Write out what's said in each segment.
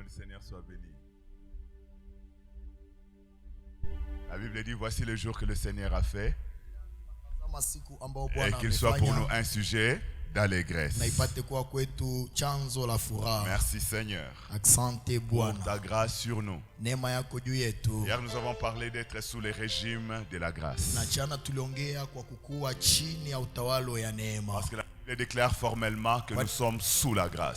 le Seigneur soit béni. La Bible dit, voici le jour que le Seigneur a fait, et qu'il soit pour nous un sujet d'allégresse. Merci Seigneur pour ta grâce sur nous. Hier nous avons parlé d'être sous le régime de la grâce. Parce que la Bible déclare formellement que nous sommes sous la grâce.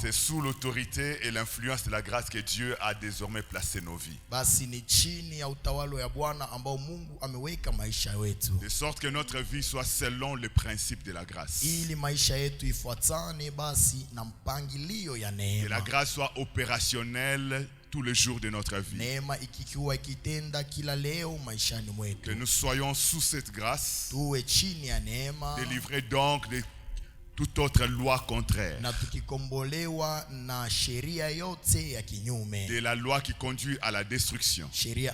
C'est sous l'autorité et l'influence de la grâce que Dieu a désormais placé nos vies. De sorte que notre vie soit selon le principe de la grâce. Que la grâce soit opérationnelle tous les jours de notre vie. Que nous soyons sous cette grâce, délivrés donc de toute autre loi contraire, de la loi qui conduit à la destruction, de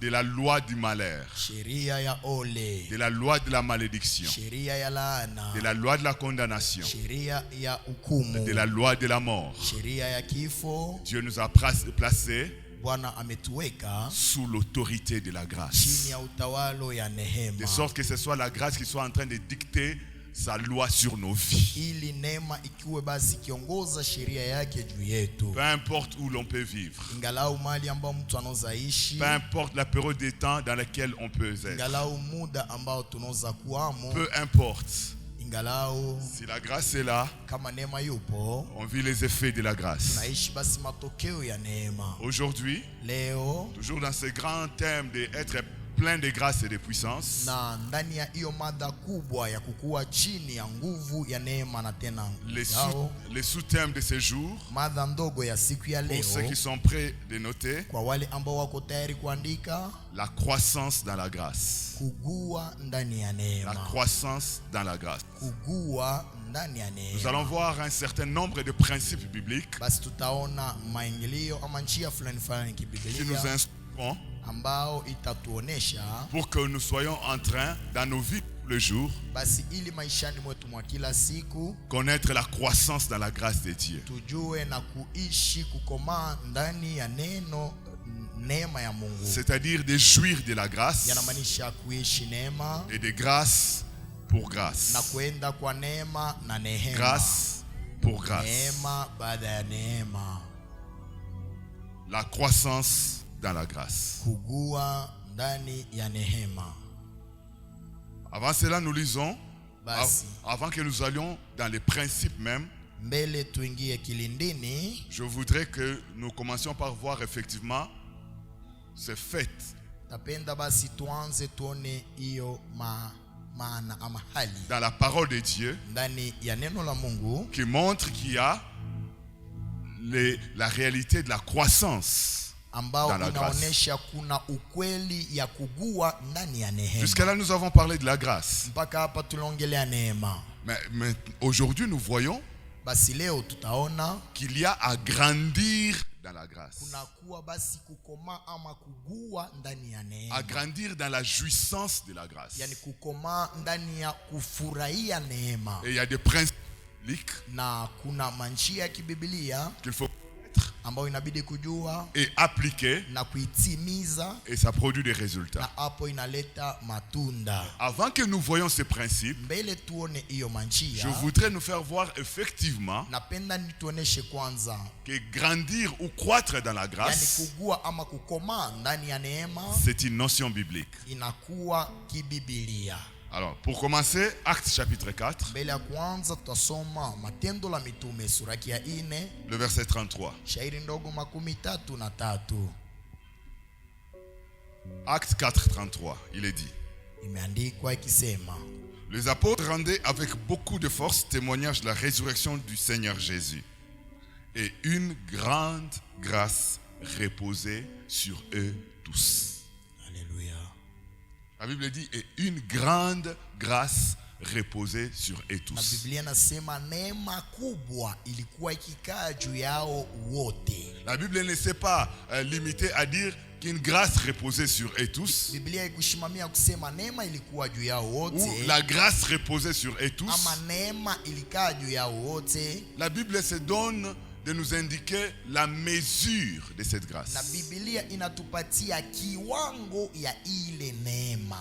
la loi du malheur, de la loi de la malédiction, de la loi de la condamnation, de la loi de la mort. Dieu nous a placés sous l'autorité de la grâce. De sorte que ce soit la grâce qui soit en train de dicter sa loi sur nos vies. Peu importe où l'on peut vivre, peu importe la période de temps dans laquelle on peut être, peu importe. Si la grâce est là, on vit les effets de la grâce. Aujourd'hui, toujours dans ce grand thème d'être plein de grâce et de puissance, les sous-thèmes de ce jour, pour ceux qui sont prêts de noter, la croissance dans la grâce. La croissance dans la grâce. Nous allons voir un certain nombre de principes bibliques qui nous instruiront pour que nous soyons en train, dans nos vies tous les jours, connaître la croissance dans la grâce de Dieu. C'est-à-dire de jouir de la grâce et de grâce pour grâce. Grâce pour grâce. La croissance dans la grâce. Avant cela, nous lisons, avant que nous allions dans les principes même, je voudrais que nous commencions par voir effectivement ce fait dans la parole de Dieu qui montre qu'il y a la réalité de la croissance dans la grâce. Jusqu'à là nous avons parlé de la grâce, mais aujourd'hui nous voyons qu'il y a à grandir dans la grâce, à grandir dans la jouissance de la grâce. Et il y a des principes qu'il faut et appliquer, et ça produit des résultats. Avant que nous voyions ces principes, je voudrais nous faire voir effectivement que grandir ou croître dans la grâce, c'est une notion biblique. Alors, pour commencer, Actes chapitre 4, le verset 33. Actes 4, 33, il est dit: les apôtres rendaient avec beaucoup de force témoignage de la résurrection du Seigneur Jésus. Et une grande grâce reposait sur eux tous. La Bible dit, et une grande grâce reposait sur eux tous. La Bible ne s'est pas limitée à dire qu'une grâce reposait sur eux tous, ou la grâce reposait sur eux tous, la Bible se donne de nous indiquer la mesure de cette grâce.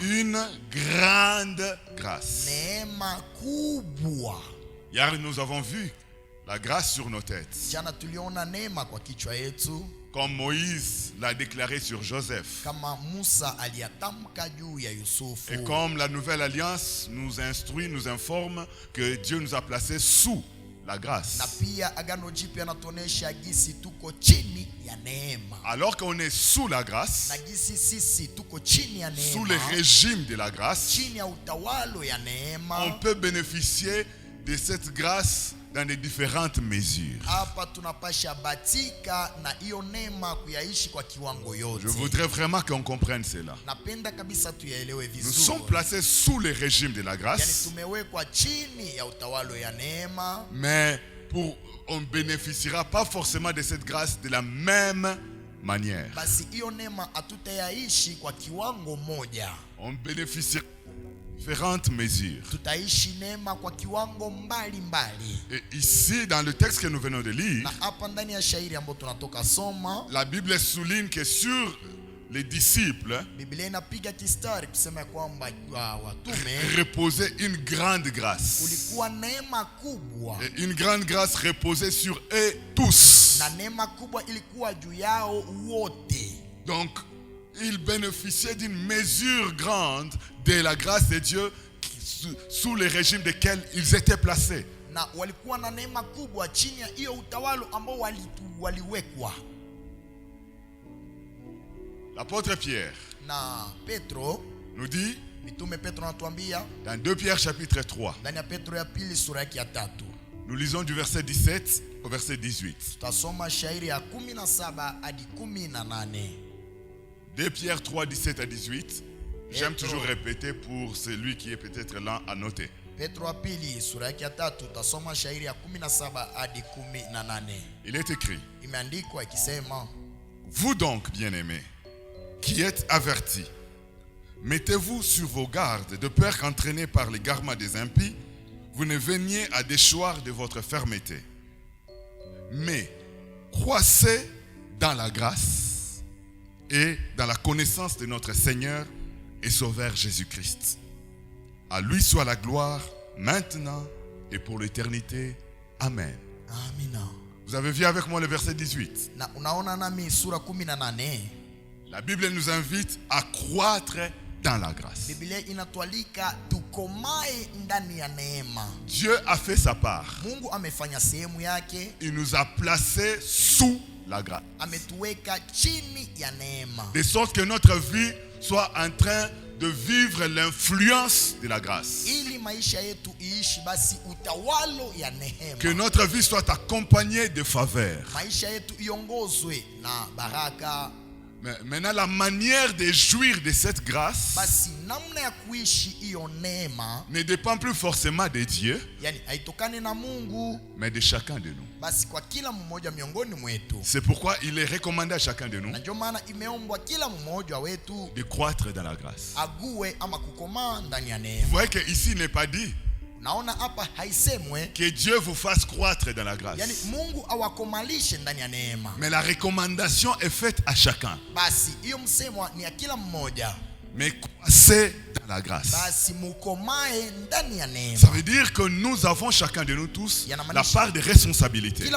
Une grande grâce. Hier, nous avons vu la grâce sur nos têtes. Comme Moïse l'a déclaré sur Joseph. Et comme la nouvelle alliance nous instruit, nous informe que Dieu nous a placés sous la grâce. Alors qu'on est sous la grâce, sous le régime de la grâce, on peut bénéficier de cette grâce dans les différentes mesures. Je voudrais vraiment qu'on comprenne cela. Nous sommes placés sous le régime de la grâce, mais on ne bénéficiera pas forcément de cette grâce de la même manière. On bénéficiera différentes mesures. Et ici, dans le texte que nous venons de lire, la Bible souligne que sur les disciples reposait une grande grâce. Et une grande grâce reposait sur eux tous. Donc, ils bénéficiaient d'une mesure grande de la grâce de Dieu sous le régime desquels ils étaient placés. L'apôtre Pierre nous dit dans 2 Pierre chapitre 3, nous lisons du verset 17 au verset 18. 2 Pierre 3, 17 à 18. J'aime toujours répéter pour celui qui est peut-être lent à noter. Il est écrit: Vous donc, bien-aimés, qui êtes avertis, mettez-vous sur vos gardes, de peur qu'entraînés par les garments des impies, vous ne veniez à déchoir de votre fermeté. Mais croissez dans la grâce et dans la connaissance de notre Seigneur et Sauveur Jésus-Christ. À lui soit la gloire, maintenant et pour l'éternité. Amen. Vous avez vu avec moi le verset 18. La Bible nous invite à croître dans la grâce. Dieu a fait sa part. Il nous a placés sous la grâce. De sorte que notre vie soit en train de vivre l'influence de la grâce. Que notre vie soit accompagnée de faveurs. Mais maintenant, la manière de jouir de cette grâce ne dépend plus forcément de Dieu, mais de chacun de nous. C'est pourquoi il est recommandé à chacun de nous de croître dans la grâce. Vous voyez qu'ici il n'est pas dit que Dieu vous fasse croître dans la grâce. Mais la recommandation est faite à chacun. Mais croissez dans la grâce. Ça veut dire que nous avons chacun de nous tous la part de responsabilité.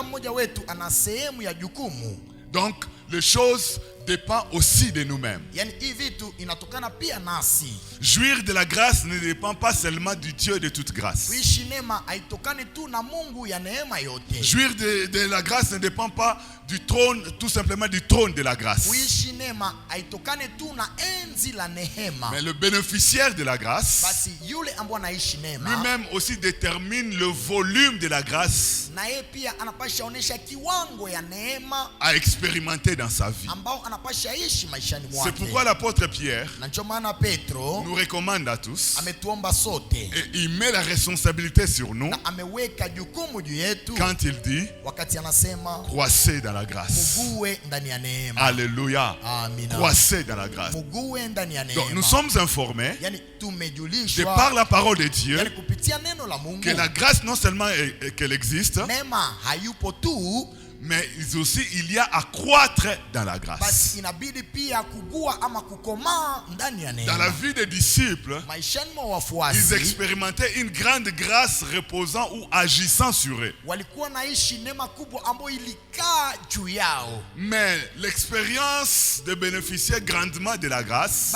Donc, les choses dépendent aussi de nous-mêmes. Jouir de la grâce ne dépend pas seulement du Dieu de toute grâce. Jouir de la grâce ne dépend pas du trône, tout simplement du trône de la grâce. Mais le bénéficiaire de la grâce lui-même aussi détermine le volume de la grâce à expérimenter dans sa vie. C'est pourquoi l'apôtre Pierre nous recommande à tous et il met la responsabilité sur nous quand il dit croissez dans la grâce. Alléluia. Croissez dans la grâce. Donc nous sommes informés de par la parole de Dieu que la grâce non seulement qu'elle existe, mais aussi il y a à croître dans la grâce. Dans la vie des disciples, ils expérimentaient une grande grâce reposant ou agissant sur eux. Mais l'expérience de bénéficier grandement de la grâce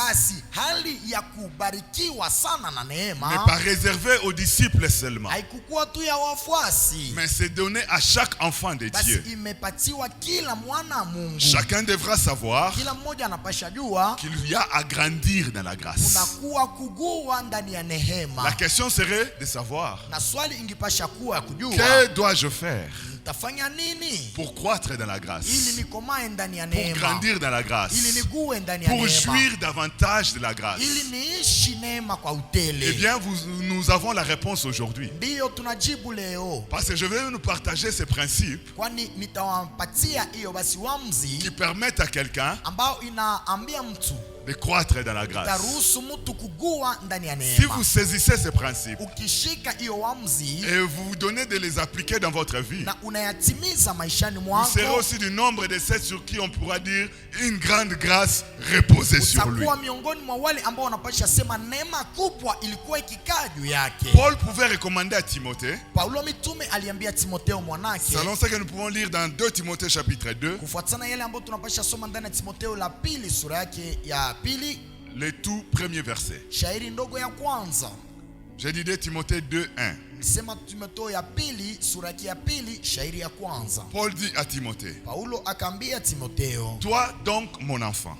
n'est pas réservée aux disciples seulement, mais c'est donné à chaque enfant de Dieu. Chacun devra savoir qu'il y a à grandir dans la grâce. La question serait de savoir que dois-je faire pour croître dans la grâce, pour grandir dans la grâce, pour jouir davantage de la grâce. Eh bien, nous avons la réponse aujourd'hui. Parce que je vais nous partager ces principes qui permettent à quelqu'un de croître dans la grâce. Si vous saisissez ces principes et vous vous donnez de les appliquer dans votre vie, vous serez aussi du nombre de ceux sur qui on pourra dire une grande grâce reposée sur lui. Paul pouvait recommander à Timothée, selon ce que nous pouvons lire dans 2 Timothée chapitre 2, les tout premiers versets. J'ai dit 2 Timothée 2:1. Paul dit à Timothée, toi donc mon enfant,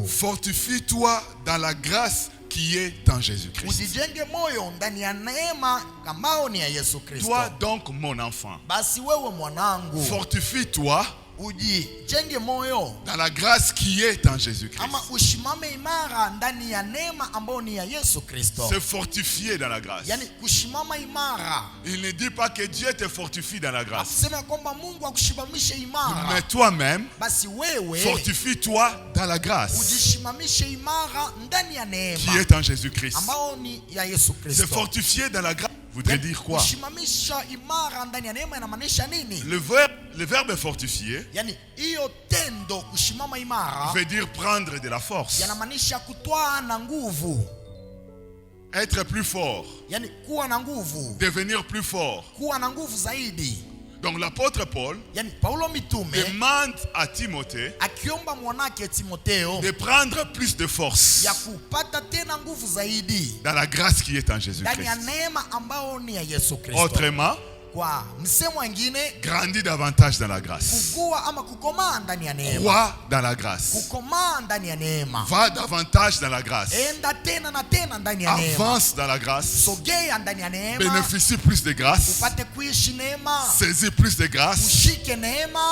fortifie-toi dans la grâce qui est en Jésus-Christ. Toi donc mon enfant, fortifie-toi dans la grâce qui est en Jésus-Christ. Se fortifier dans la grâce. Il ne dit pas que Dieu te fortifie dans la grâce, mais toi-même fortifie-toi dans la grâce qui est en Jésus-Christ. Se fortifier dans la grâce voudrait dire quoi? Le verbe fortifier veut dire prendre de la force, être plus fort, devenir plus fort. Donc l'apôtre Paul demande à Timothée de prendre plus de force dans la grâce qui est en Jésus-Christ. Autrement, grandis davantage dans la grâce. Crois dans la grâce. Va davantage dans la grâce. Avance dans la grâce. Bénéficie plus de grâce. Saisis plus de grâce.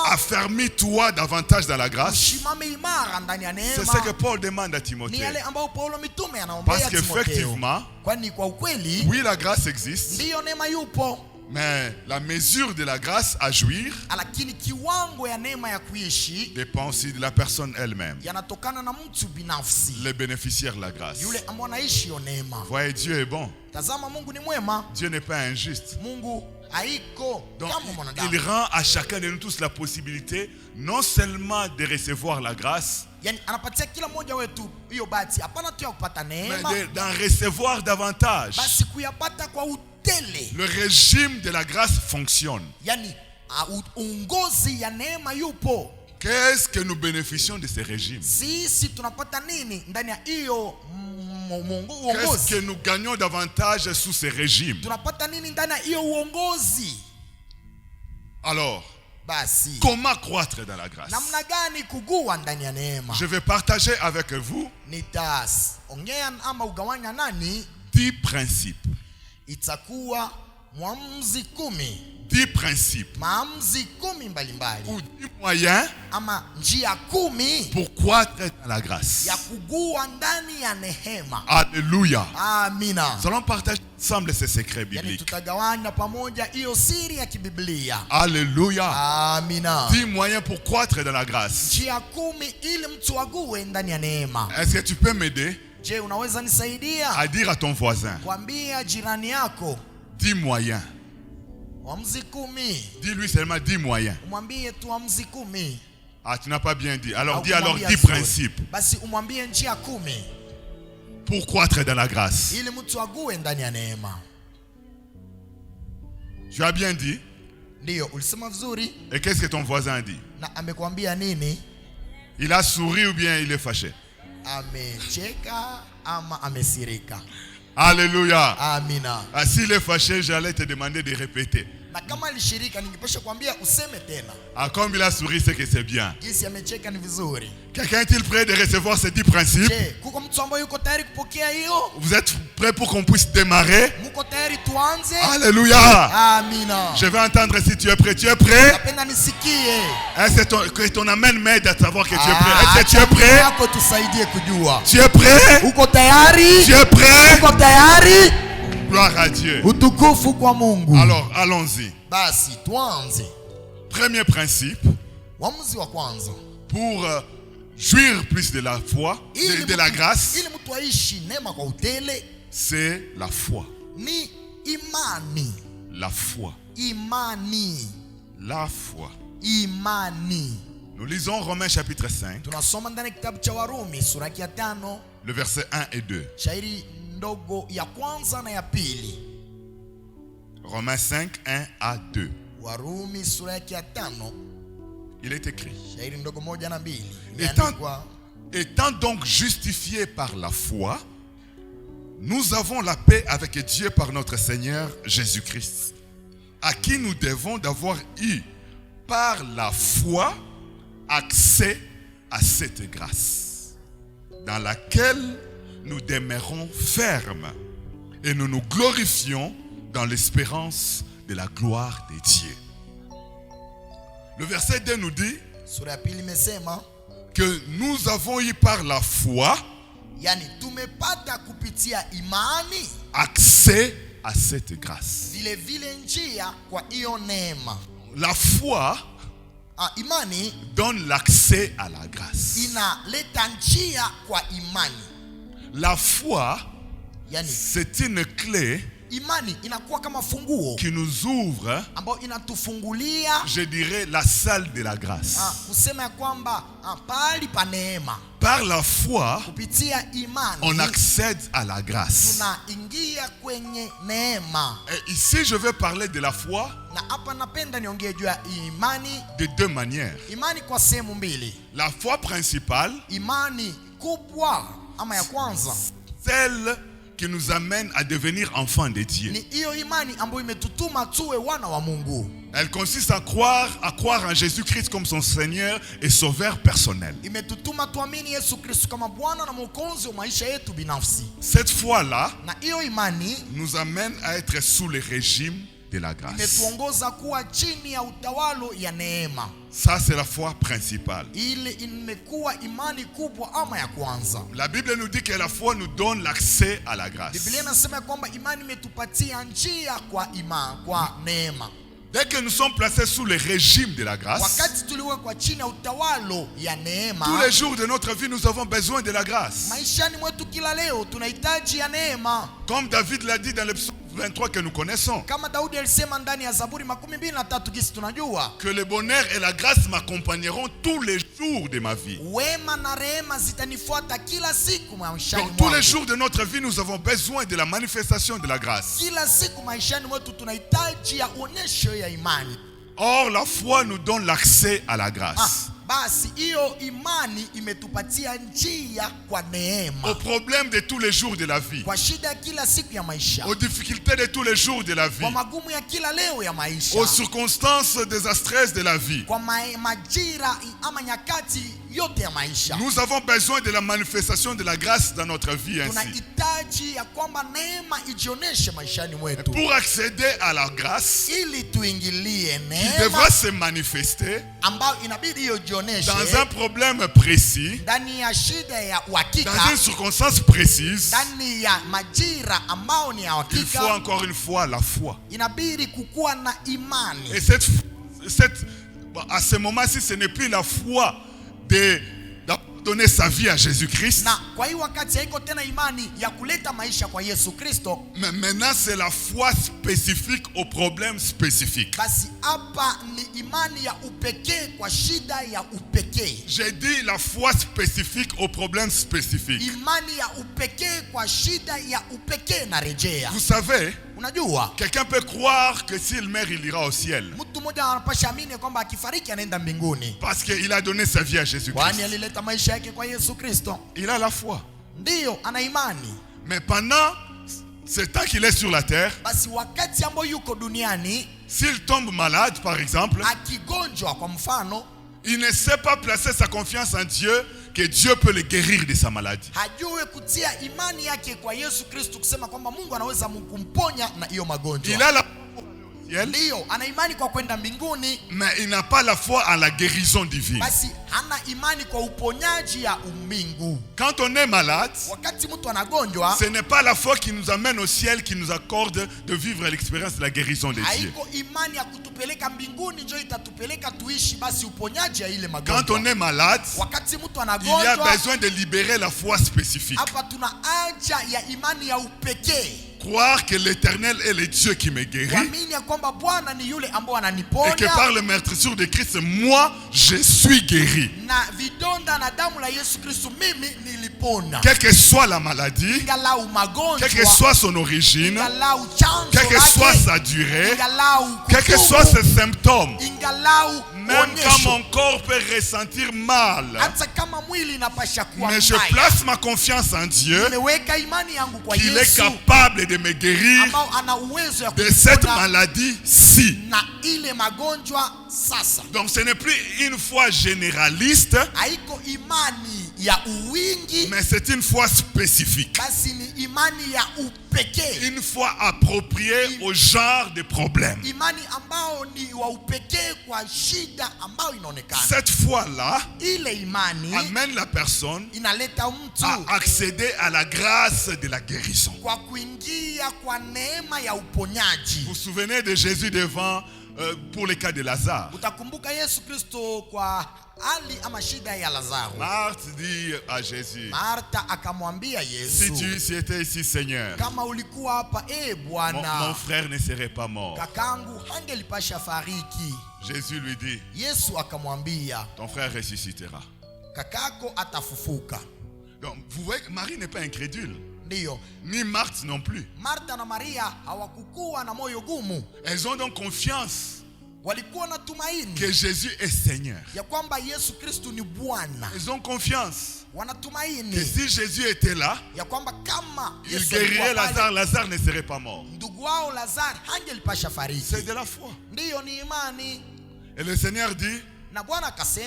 Affermis-toi davantage dans la grâce. C'est ce que Paul demande à Timothée. Parce qu'effectivement, oui, la grâce existe, mais la mesure de la grâce à jouir dépend aussi de la personne elle-même, les bénéficiaires de la grâce. Voyez, Dieu est bon. Dieu n'est pas injuste. Donc, il rend à chacun de nous tous la possibilité non seulement de recevoir la grâce, mais d'en recevoir davantage. Le régime de la grâce fonctionne. Qu'est-ce que nous bénéficions de ce régime? Qu'est-ce que nous gagnons davantage sous ce régime? Alors, comment croître dans la grâce? Je vais partager avec vous 10 principes 10 principes ou 10 moyens pour croître dans la grâce. Alléluia. Nous allons partager ensemble ces secrets bibliques. Alléluia. 10 moyens pour croître dans la grâce. Est-ce que tu peux m'aider à dire à ton voisin 10 moyens? Dis-lui seulement 10 moyens. Ah, tu n'as pas bien dit. Alors dis alors 10 principes pour croître dans la grâce. Tu as bien dit? Et qu'est-ce que ton voisin a dit? Il a souri ou bien il est fâché? Alléluia. Amina. S'il est fâché, j'allais te demander de répéter. Comme il a souri, c'est que c'est bien. Quelqu'un est-il prêt de recevoir ces 10 principes? Vous êtes prêts pour qu'on puisse démarrer? Alléluia. Amina. Je vais entendre si tu es prêt. Tu es prêt? Est-ce que ton amen m'aide à savoir que tu es prêt? Est-ce que tu es prêt? Tu es prêt? Tu es prêt? Gloire à Dieu. Alors, allons-y. Premier principe. Pour jouir plus de la foi, de la grâce, c'est la foi. La foi. La foi. Nous lisons Romains chapitre 5. Le verset 1 et 2. Romains 5, 1 à 2. Il est écrit: étant donc justifiés par la foi, nous avons la paix avec Dieu par notre Seigneur Jésus-Christ, à qui nous devons d'avoir eu par la foi accès à cette grâce, dans laquelle nous demeurons fermes et nous nous glorifions dans l'espérance de la gloire de Dieu. Le verset 2 nous dit que nous avons eu par la foi accès à cette grâce. La foi donne l'accès à la grâce. La foi, c'est une clé qui nous ouvre, je dirais, la salle de la grâce. Par la foi, on accède à la grâce. Et ici, je vais parler de la foi de deux manières. La foi principale, celle qui nous amène à devenir enfants de Dieu. Elle consiste à croire en Jésus-Christ comme son Seigneur et Sauveur personnel. Cette foi-là nous amène à être sous le régime de la grâce. Ça, c'est la foi principale. La Bible nous dit que la foi nous donne l'accès à la grâce. Dès que nous sommes placés sous le régime de la grâce, tous les jours de notre vie, nous avons besoin de la grâce. Comme David l'a dit dans le psaume 23 que nous connaissons, que le bonheur et la grâce m'accompagneront tous les jours de ma vie. Donc tous les jours de notre vie, nous avons besoin de la manifestation de la grâce. Or, la foi nous donne l'accès à la grâce. Au problème de tous les jours de la vie, aux difficultés de tous les jours de la vie, aux circonstances désastreuses de la vie, nous avons besoin de la manifestation de la grâce dans notre vie ainsi. Pour accéder à la grâce qui devra se manifester dans un problème précis, dans une circonstance précise, il faut encore une fois la foi. Et à ce moment-ci, ce n'est plus la foi de donner sa vie à Jésus-Christ. Mais maintenant, c'est la foi spécifique aux problèmes spécifiques. J'ai dit la foi spécifique aux problèmes spécifiques. Vous savez, quelqu'un peut croire que s'il meurt, il ira au ciel. Parce qu'il a donné sa vie à Jésus-Christ. Il a la foi. Mais pendant ce temps qu'il est sur la terre, s'il tombe malade, par exemple, il ne sait pas placer sa confiance en Dieu, que Dieu peut le guérir de sa maladie. Il a la foi ciel, mais il n'a pas la foi en la guérison divine. Quand on est malade, ce n'est pas la foi qui nous amène au ciel qui nous accorde de vivre l'expérience de la guérison de Dieu. Quand on est malade, il y a besoin de libérer la foi spécifique. Croire que l'Éternel est le Dieu qui me guérit, et que par le meurtrissure de Christ, moi, je suis guéri. Quelle que soit la maladie, quelle que soit son origine, quelle que soit sa durée, quels que soient ses symptômes, même quand mon corps peut ressentir mal, mais je place ma confiance en Dieu, qu'il est capable de me guérir de cette maladie-ci. Donc ce n'est plus une foi généraliste, mais c'est une foi spécifique. Une foi appropriée au genre de problème. Cette foi-là amène la personne à accéder à la grâce de la guérison. Vous vous souvenez de Jésus devant pour le cas de Lazare. Marthe dit à Jésus, si tu étais ici, Seigneur, mon frère ne serait pas mort. Jésus lui dit, ton frère ressuscitera. Donc vous voyez que Marie n'est pas incrédule. Ni Marthe non plus. Elles ont donc confiance que Jésus est Seigneur. Ils ont confiance que si Jésus était là, il guérirait Lazare. Lazare ne serait pas mort. C'est de la foi. Et le Seigneur dit,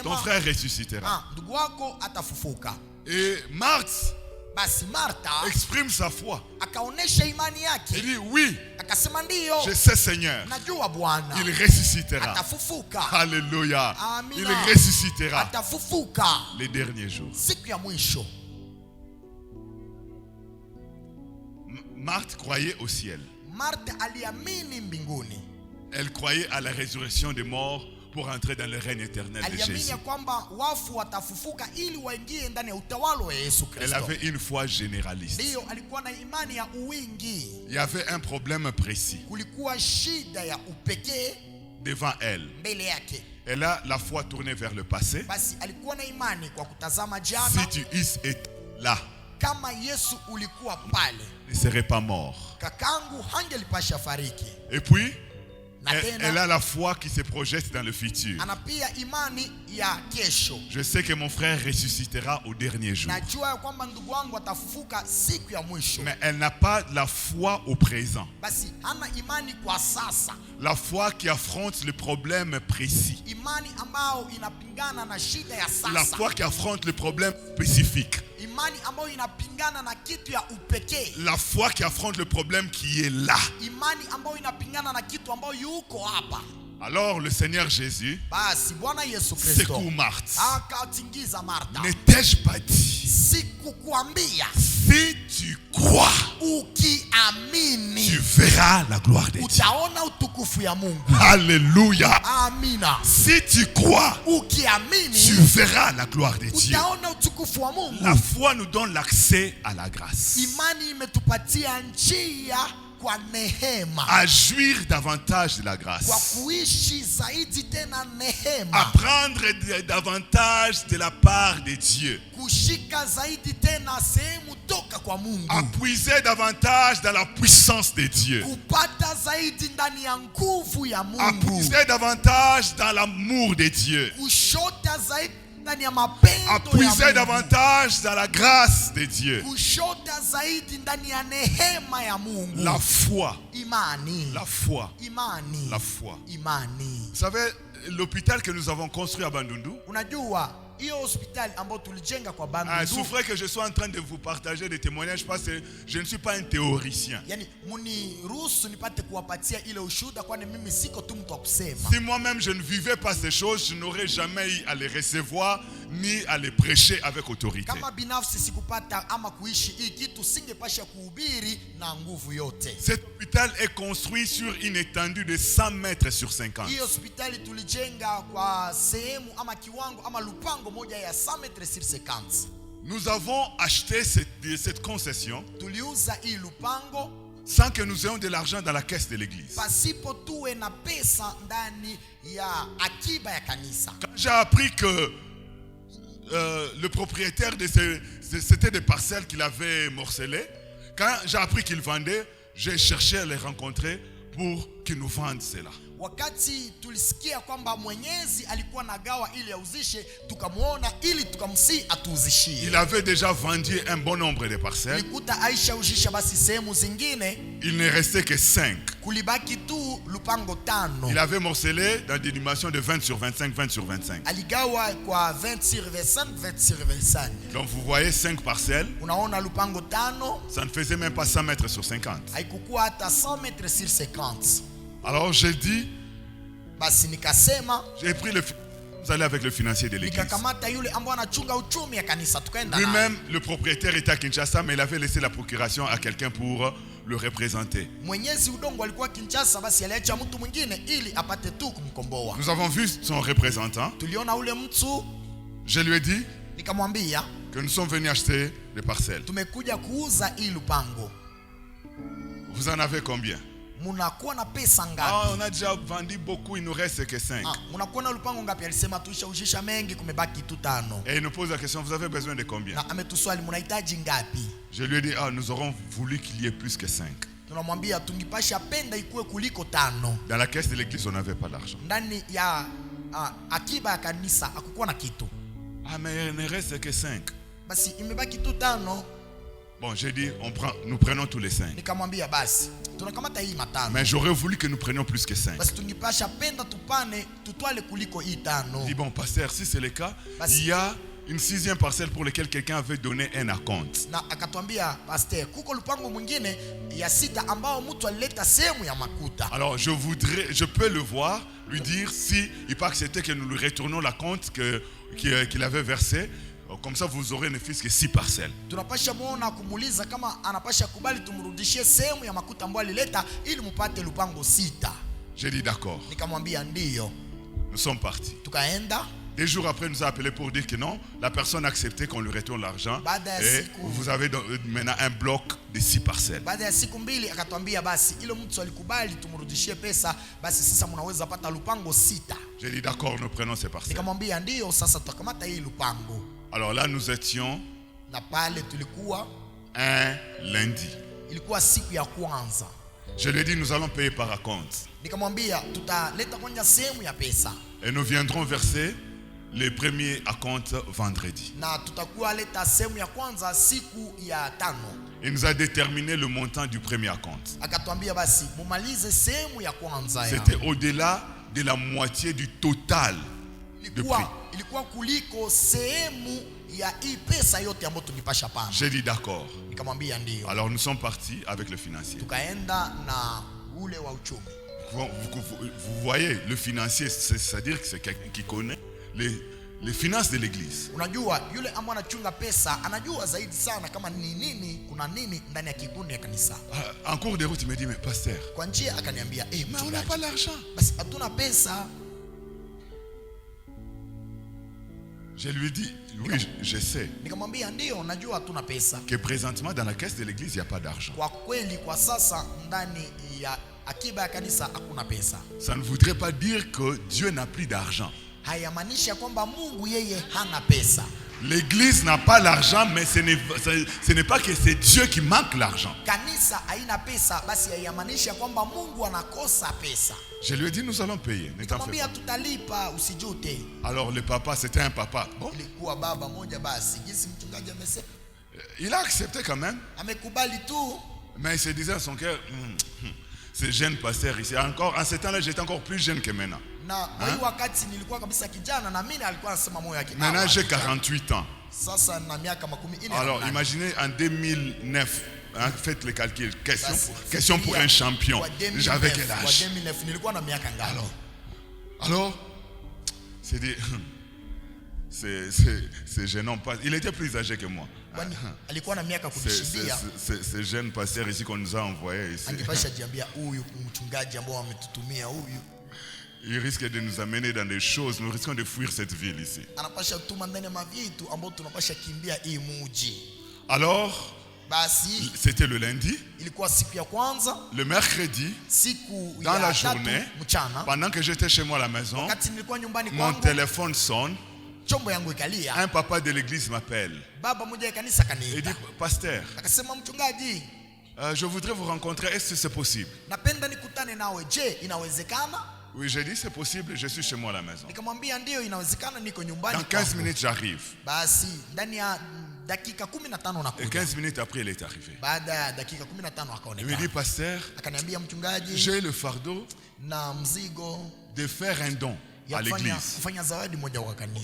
ton frère ressuscitera. Et Marthe exprime sa foi. Il dit oui, je sais Seigneur, il ressuscitera. Alléluia. Il ressuscitera les derniers jours. Marthe croyait au ciel. Elle croyait à la résurrection des morts pour entrer dans le règne éternel de Jésus. Elle avait une foi généraliste. Il y avait un problème précis devant elle. Elle a la foi tournée vers le passé. Si tu étais là, il ne serait pas mort. Et puis elle a la foi qui se projette dans le futur. Je sais que mon frère ressuscitera au dernier jour. Mais elle n'a pas la foi au présent. La foi qui affronte le problème précis. La foi qui affronte le problème spécifique. Imani ambayo inapingana na kitu ya upekee. La foi qui affronte le problème qui est là. Imani ambayo inapingana na kitu ambayo yuko hapa. Alors le Seigneur Jésus secoue Marthe. Akatingiza Ne t'ai-je pas dit? Sikukuambia. Si tu crois, ukiamini, tu verras la gloire de Dieu. Utaona utukufu ya Mungu. Alléluia. Amina. Si tu crois, ukiamini, tu verras la gloire de Dieu. Utaona utukufu wa Mungu. La foi nous donne l'accès à la grâce. Imani imetupatia njia kwa nehema. À jouir davantage de la grâce. Kwa kuishi zaidi tena nehema. À prendre davantage de la part de Dieu. Kushika zaidi tena sehemu toka kwa Mungu. À puiser davantage dans la puissance de Dieu. Kupata zaidi ndani ya nguvu ya Mungu. À puiser davantage dans l'amour de Dieu. Kushota zaidi à puiser davantage dans la grâce de Dieu. La foi. La foi. La foi. Vous savez, l'hôpital que nous avons construit à Bandundu, il souffrait que je sois en train de vous partager des témoignages parce que je ne suis pas un théoricien. Si moi-même je ne vivais pas ces choses, je n'aurais jamais eu à les recevoir ni à les prêcher avec autorité. Cet hôpital est construit sur une étendue de 100 mètres sur 50. Nous avons acheté cette concession sans que nous ayons de l'argent dans la caisse de l'église. Quand j'ai appris que le propriétaire c'était des parcelles qu'il avait morcelées, quand j'ai appris qu'il vendait, j'ai cherché à les rencontrer pour qu'ils nous vendent cela. Wakati tulisikia kwamba Mwenyezi alikuwa nagawa ili auzishe, tukamuona ili tukamsi atuuzishie. Il avait déjà vendu un bon nombre de parcelles. Nikuta Aisha uzisha basi sehemu zingine. Il ne restait que 5. Kulibaki tu lupango 5. Il avait morcelé dans des dimensions de 20 sur 25, 20 sur 25. Aligawa kwa 20 sur 25, 20 sur 25. Donc vous voyez 5 parcelles. Unaona lupango 5. Ça ne faisait même pas 100 mètres sur 50. Haikukuwa hata 100 mètres sur 50. Alors j'ai dit, j'ai pris vous allez avec le financier de l'église. Lui-même, le propriétaire était à Kinshasa, mais il avait laissé la procuration à quelqu'un pour le représenter. Nous avons vu son représentant. Je lui ai dit que nous sommes venus acheter des parcelles. Vous en avez combien? Ah, on a déjà vendu beaucoup, il nous reste que 5. Et il nous pose la question, vous avez besoin de combien? Je lui ai dit, nous aurons voulu qu'il y ait plus que 5. Dans la caisse de l'église, on n'avait pas l'argent. Mais il ne reste que 5. Bon, j'ai dit, nous prenons tous les 5. Mais j'aurais voulu que nous prenions plus que 5. Il dit, bon, pasteur, si c'est le cas, il y a une 6e parcelle pour laquelle quelqu'un avait donné un acompte. Alors, je peux le voir, lui dire si il peut accepter que nous lui retournons l'acompte qu'il avait versé. Comme ça, vous aurez ne fût que 6 parcelles. J'ai dit d'accord. Nous sommes partis. 2 jours après, nous a appelé pour dire que non, la personne a accepté qu'on lui retourne l'argent. Et vous avez maintenant un bloc de 6 parcelles. J'ai dit d'accord, nous prenons ces parcelles. Alors là, nous étions un lundi. Je lui ai dit, nous allons payer par acompte. Et nous viendrons verser les premiers acomptes vendredi. Il nous a déterminé le montant du premier acompte. C'était au-delà de la moitié du total de prix. ya hii pesa yote ambayo tulipasha pana. J'ai dit d'accord. Nikamwambia ndio. Alors nous sommes partis avec le financier. Tukaenda na ule wa uchumi. Vous voyez, le financier, c'est-à-dire que c'est quelqu'un qui connaît les finances de l'église. Unajua yule ambaye anachunga pesa anajua zaidi sana kama ni nini, kuna nini ndani ya kikundi ya kanisa. En cours de route il me dit mais pasteur, kwa njia akaniambia mais on n'a pas l'argent. Basi hatuna pesa. Je lui dis oui, je sais. Nikamwambia ndio najua hatuna pesa. Que présentement dans la caisse de l'église il y a pas d'argent. Kwa kweli kwa sasa ndani ya akiba ya kanisa hakuna pesa. Ça ne voudrait pas dire que Dieu n'a plus d'argent. Hayamaanisha kwamba Mungu yeye hana pesa. L'église n'a pas l'argent, mais ce n'est pas que c'est Dieu qui manque l'argent. Kanisa haina pesa, basi hayamaanisha kwamba Mungu anakosa pesa. Je lui ai dit nous allons payer. Nikamwambia tutalipa, usijute. Alors le papa, c'était un papa. Bon. Ilikuwa baba moja basi, jinsi mchungaji amesema. Il a accepté quand même. Amekubali tu. Mais il se disait à son cœur, ce jeune pasteur ici, encore en ce temps-là, j'étais encore plus jeune que maintenant. Maintenant j'ai 48 ans. Alors imaginez en 2009, faites le calcul, question pour un champion. J'avais quel âge? Alors c'est dit, c'est gênant. Il était plus âgé que moi. Ce jeune pasteur ici qu'on nous a envoyé ici. Il risque de nous amener dans des choses. Nous risquons de fuir cette ville ici. Alors, c'était le lundi. Le mercredi, dans la journée, pendant que j'étais chez moi à la maison, mon téléphone sonne. Un papa de l'église m'appelle. Il dit, pasteur, je voudrais vous rencontrer, est-ce que c'est possible? Oui, j'ai dit c'est possible, je suis chez moi à la maison. Dans 15 minutes j'arrive. Et 15 minutes après il est arrivé. Il me dit, pasteur, j'ai le fardeau de faire un don à l'église.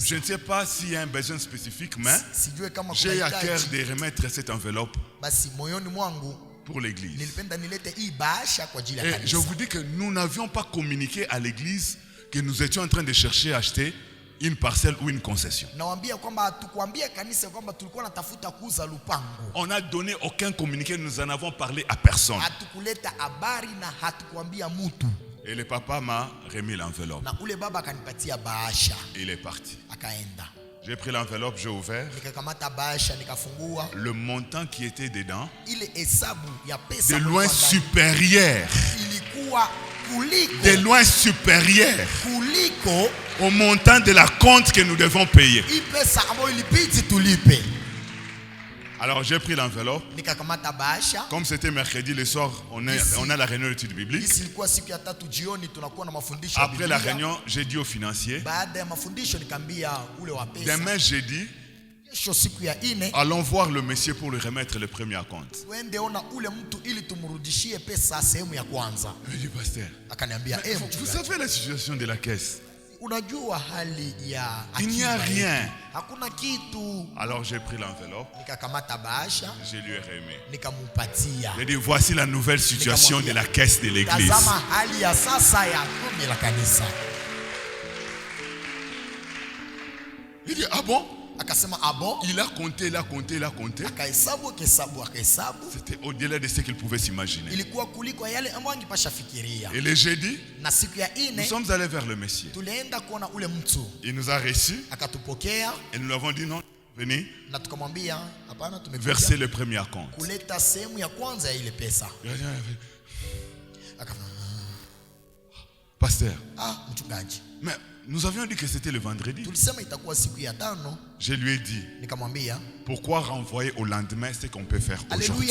Je ne sais pas s'il y a un besoin spécifique, mais j'ai à cœur de remettre cette enveloppe pour l'église. Et je vous dis que nous n'avions pas communiqué à l'église que nous étions en train de chercher à acheter une parcelle ou une concession. On n'a donné aucun communiqué, nous en avons parlé à personne. Et le papa m'a remis l'enveloppe. Il est parti. J'ai pris l'enveloppe, j'ai ouvert. Le montant qui était dedans, de loin supérieur. De loin supérieur au montant de la compte que nous devons payer. Alors j'ai pris l'enveloppe. Comme c'était mercredi le soir, on a la réunion d'études bibliques. Après la réunion, j'ai dit au financier, demain jeudi, allons voir le monsieur pour lui remettre le premier compte. Il me dit, pasteur, vous savez la situation de la caisse? Il n'y a rien. Alors j'ai pris l'enveloppe. Je lui ai remis. J'ai dit, voici la nouvelle situation de la caisse de l'église. Il dit, ah bon? Il a compté, il a compté, il a compté. C'était au-delà de ce qu'il pouvait s'imaginer. Et le jeudi, nous sommes allés vers le monsieur. Il nous a reçus. Et nous lui avons dit non, venez verser le premier compte. Pasteur, mais nous avions dit que c'était le vendredi. Je lui ai dit, pourquoi renvoyer au lendemain ce qu'on peut faire aujourd'hui?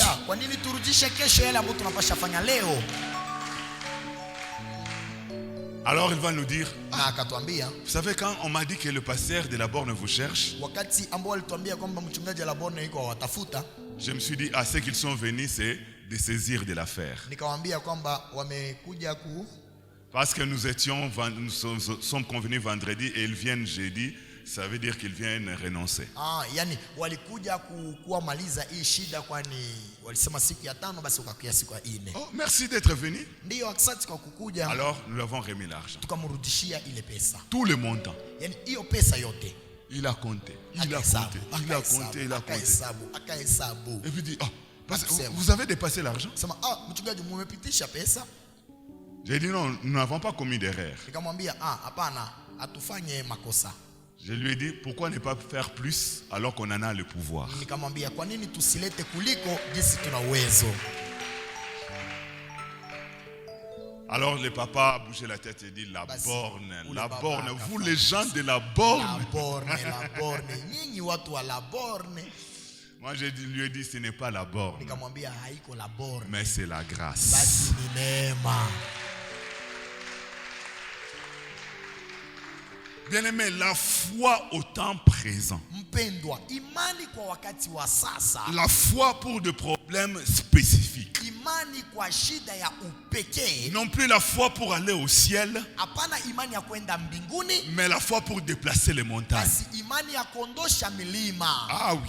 Alors il va nous dire, vous savez, quand on m'a dit que le pasteur de la borne vous cherche, je me suis dit, à ce qu'ils sont venus, c'est de saisir de l'affaire. Parce que nous sommes convenus vendredi et ils viennent jeudi. ça veut dire qu'ils viennent renoncer. Yani walikuja kuamaliza hii shida kwani walisema siku ya 5 basi ukakuja siku ya 4. Oh, merci d'être venu. Ndio asante kwa kukuja. Alors nous lui avons remis l'argent. Tukamrudishia ile pesa. Tout le montant. Yani hiyo pesa yote. Il a compté. Il a compté. Et puis dit, parce que vous avez dépassé l'argent. Mchungaji mumepitisha pesa. J'ai dit non, nous n'avons pas commis d'erreur. Nikamwambia hapana, atufanye makosa. Je lui ai dit pourquoi ne pas faire plus alors qu'on en a le pouvoir. Nikamwambia kwa nini tusilete kuliko jinsi tuna uwezo. Alors le papa a bougé la tête et dit la borne, vous les gens de la borne. La borne, nyinyi watu wa la borne. Moi je lui ai dit ce n'est pas la borne. Nikamwambia haiko la borne. Mais c'est la grâce. Basi ni neema. Bien-aimé, la foi au temps présent. Mpendwa, imani kwa wakati wa sasa. La foi pour des problèmes spécifiques. Imani kwa shida ya upekee. Non plus la foi pour aller au ciel. Hapana imani ya kwenda mbinguni. Mais la foi pour déplacer les montagnes. Basi imani ya kondosha milima. Ah oui.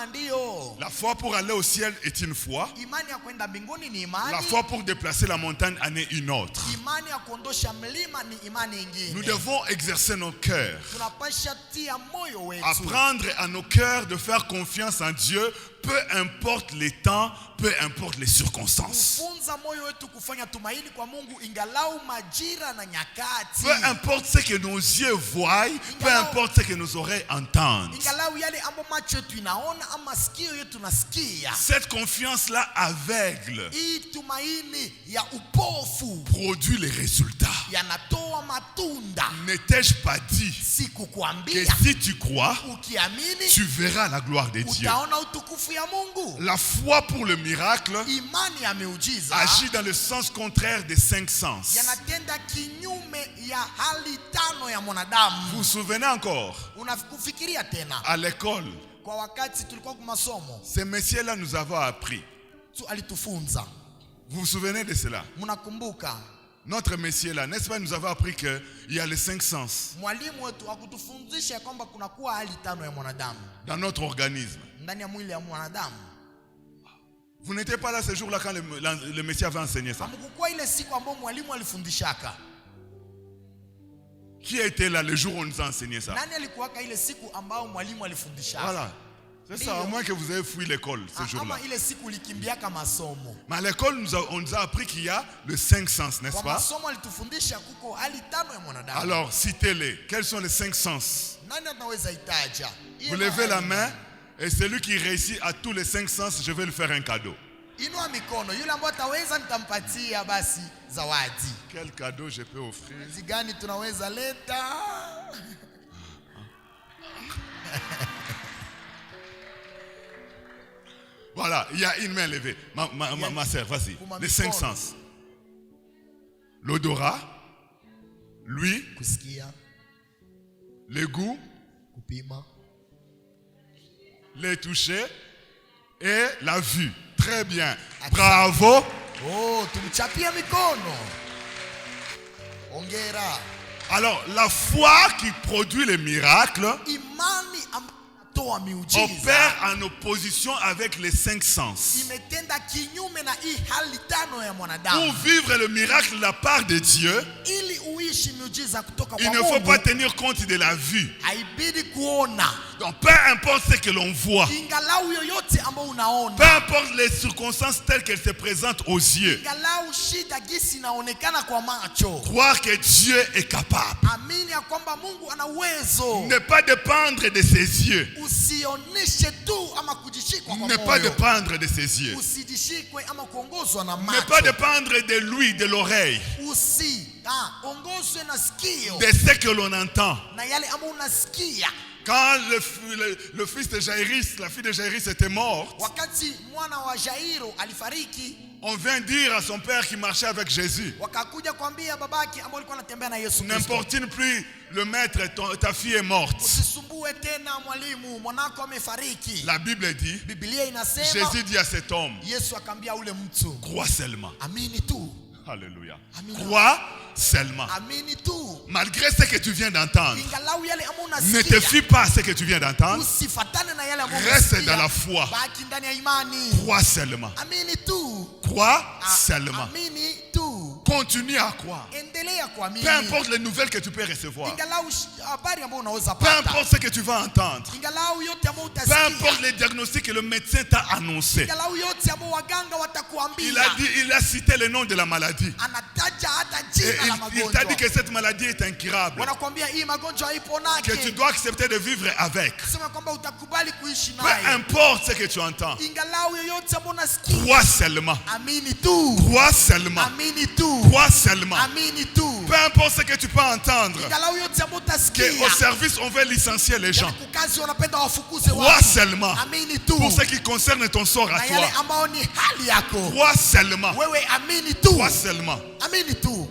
Ndio. La foi pour aller au ciel est une foi. Imani ya kwenda mbinguni ni imani. La foi pour déplacer la montagne en est une autre. Imani ya kondosha milima ni imani nyingine. Nous devons exercer nos cœurs. Tunapasha tia moyo wetu. Apprendre à nos cœurs de faire confiance en Dieu, peu importe les temps, peu importe les circonstances. Kufunza moyo wetu kufanya tumaini kwa Mungu ingalau majira na nyakati. Peu importe ce que nos yeux voient, peu importe ce que nos oreilles entendent. Ingalau yale ambayo macho yetu inaona ama sikio yetu nasikia. Cette confiance-là aveugle hii tumaini ya upofu produit les résultats. Yanatoa matunda. Ne t'ai-je pas dit sikukwambia que si tu crois, ukiamini, tu verras la gloire de Dieu. Utaona utukufu ya Mungu. La foi pour le miracle imani ya miujiza agit dans le sens contraire des 5 sens. Yanatenda kinyume ya hali 5 ya mwanadamu. Vous vous souvenez encore? Unafikiria tena? À l'école, kwa wakati tulikuwa kwa masomo, ces messieurs-là nous avaient appris. Alitufunza. Vous vous souvenez de cela? Mnakumbuka? Notre messieurs là, n'est-ce pas, nous avons appris qu'il y a les 5 sens. Mwalimu wetu akutufundisha kwamba kuna kuwa hali 5 ya mwanadamu dans notre organisme. Ndani ya mwili ya mwanadamu. Vous n'étiez pas là ce jour-là quand le Messie avait enseigné ça. Hamkukuwa ile siku ambayo mwalimu alifundishaka. Qui était là le jour où on nous a enseigné ça? Nani alikuwaka ile siku ambayo mwalimu alifundishaka? Voilà. C'est ça, à moins que vous ayez fui l'école ce jour-là. Ama ile siku ulikimbiaka masomo. Mais à l'école, on nous a appris qu'il y a le 5 sens, n'est-ce pas? Masomo alitufundisha kuko hali 5 ya mwanadamu. Alors, citez-les. Quels sont les 5 sens? Nani anaweza itaja? Vous levez la main et celui qui réussit à tous les 5 sens, je vais lui faire un cadeau. Inua mikono, yule ambaye ataweza nitampatia basi zawadi. Quel cadeau je peux offrir? Zigani tunaweza leta? Voilà, il y a une main levée. Ma sœur, vas-y. Les 5 sens. L'odorat, l'ouïe, le goût, le toucher et la vue. Très bien. Bravo. Oh, tumchapia mikono. Ongera. Alors, la foi qui produit les miracles opère en opposition avec les 5 sens. Pour vivre le miracle de la part de Dieu, il ne faut pas tenir compte de la vue. Donc, peu importe ce que l'on voit, peu importe les circonstances telles qu'elles se présentent aux yeux, croire que Dieu est capable. Ne pas dépendre de ses yeux. Ne pas dépendre de ses yeux. Ne pas dépendre de lui, de l'oreille. De ce que l'on entend. Quand le fils de Jaïris, la fille de Jaïris était morte, on vient dire à son père qui marchait avec Jésus, n'importune plus le maître, ta fille est morte. La Bible dit, Jésus dit à cet homme, crois seulement. Alléluia. Amina. Crois seulement. Amini tu. Malgré ce que tu viens d'entendre, Ingalau yale ambayo ne te unasikia, fie pas à ce que tu viens d'entendre. usifatane na yale ambayo Reste unasikia. dans la foi. Baki ndani ya imani. Crois seulement. Amini tu. Crois seulement. Amini tu. Continue à croire. Endelea kuamini. Peu importe les nouvelles que tu peux recevoir. Ingalau habari ambayo unaweza Peu pata. importe ce que tu vas entendre. Ingalau yote ambayo Peu utasikia. importe les diagnostics que le médecin t'a annoncé. Ingalau yote ambayo waganga watakuambia. Il a cité le nom de la maladie. Anataja hata Et jina la il t'a dit magonjwa. que cette maladie est incurable. Wanakuambia hii magonjwa haiponake. Que tu dois accepter de vivre avec. Sema kwamba utakubali kuishi Peu naye. importe ce que tu entends. Ingalau yoyote ambayo unasikia. Crois seulement. Amini tu. Crois seulement. Amini tu. Crois seulement. Amini tu. Peu importe ce que tu peux entendre. Ingalau yote ambayo utasikia. Qu'au service, on veut licencier les gens. Kukazi wanapenda wafukuze Crois watu. seulement. Amini tu. Pour ce qui concerne ton sort à Na yale toi. ambao ni hali yako. Crois seulement. Wewe amini tu. Crois seulement. Amini tu.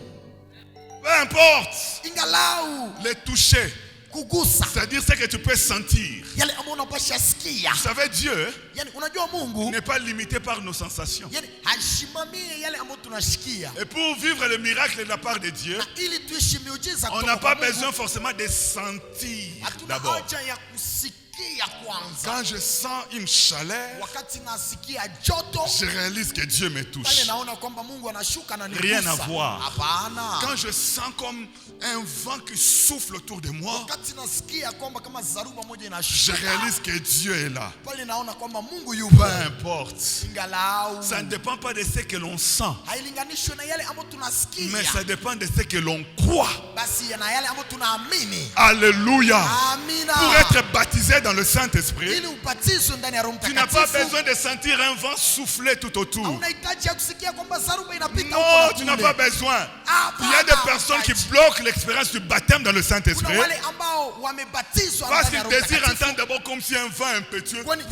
Peu importe Ingalau les toucher. kugusa. C'est-à-dire ce que tu peux sentir. Yale ambao unapasha sikia. Vous savez, Dieu Yani unajua Mungu n'est pas limité par nos sensations. yani hashimamie yale ambayo tunashikia. Et pour vivre le miracle de la part de Dieu, Na ili tuishi miujiza on kutoka n'a kwa pas Mungu, besoin forcément de sentir hatuna d'abord. haja ya kusikia kwanza. Quand je sens une chaleur, Wakati nasikia joto, je réalise que Dieu me pale touche. naona kwamba Mungu anashuka na nigusa. Rien à voir. Hapana. Quand je sens comme un vent qui souffle autour de moi, Wakati nasikia kwamba kama zaruba moja je inashuka, réalise que Dieu est là. pale naona kwamba Mungu Peu yupo. importe. Ingalau Ça ne dépend pas de ce que l'on sent, hailinganishwe na yale ambayo mais ça tunasikia, dépend de ce que l'on croit. basi na yale ambayo tunaamini. Alléluia. Amina. Pour être baptisé dans le Saint-Esprit, Ili ubatizwe ndani ya Roho tu n'as pas Mtakatifu, besoin de sentir un vent souffler tout autour. unahitaji ya kusikia kwamba zaruba inapita Non, huko tu na n'as kule. pas besoin. Hapana, Il y a des personnes qui bloquent l'expérience du baptême dans le Kuna Saint-Esprit wale ambao wamebatizwa parce ndani ya qu'ils Roho désirent Mtakatifu. entendre d'abord comme si un vent impétueux. Kwani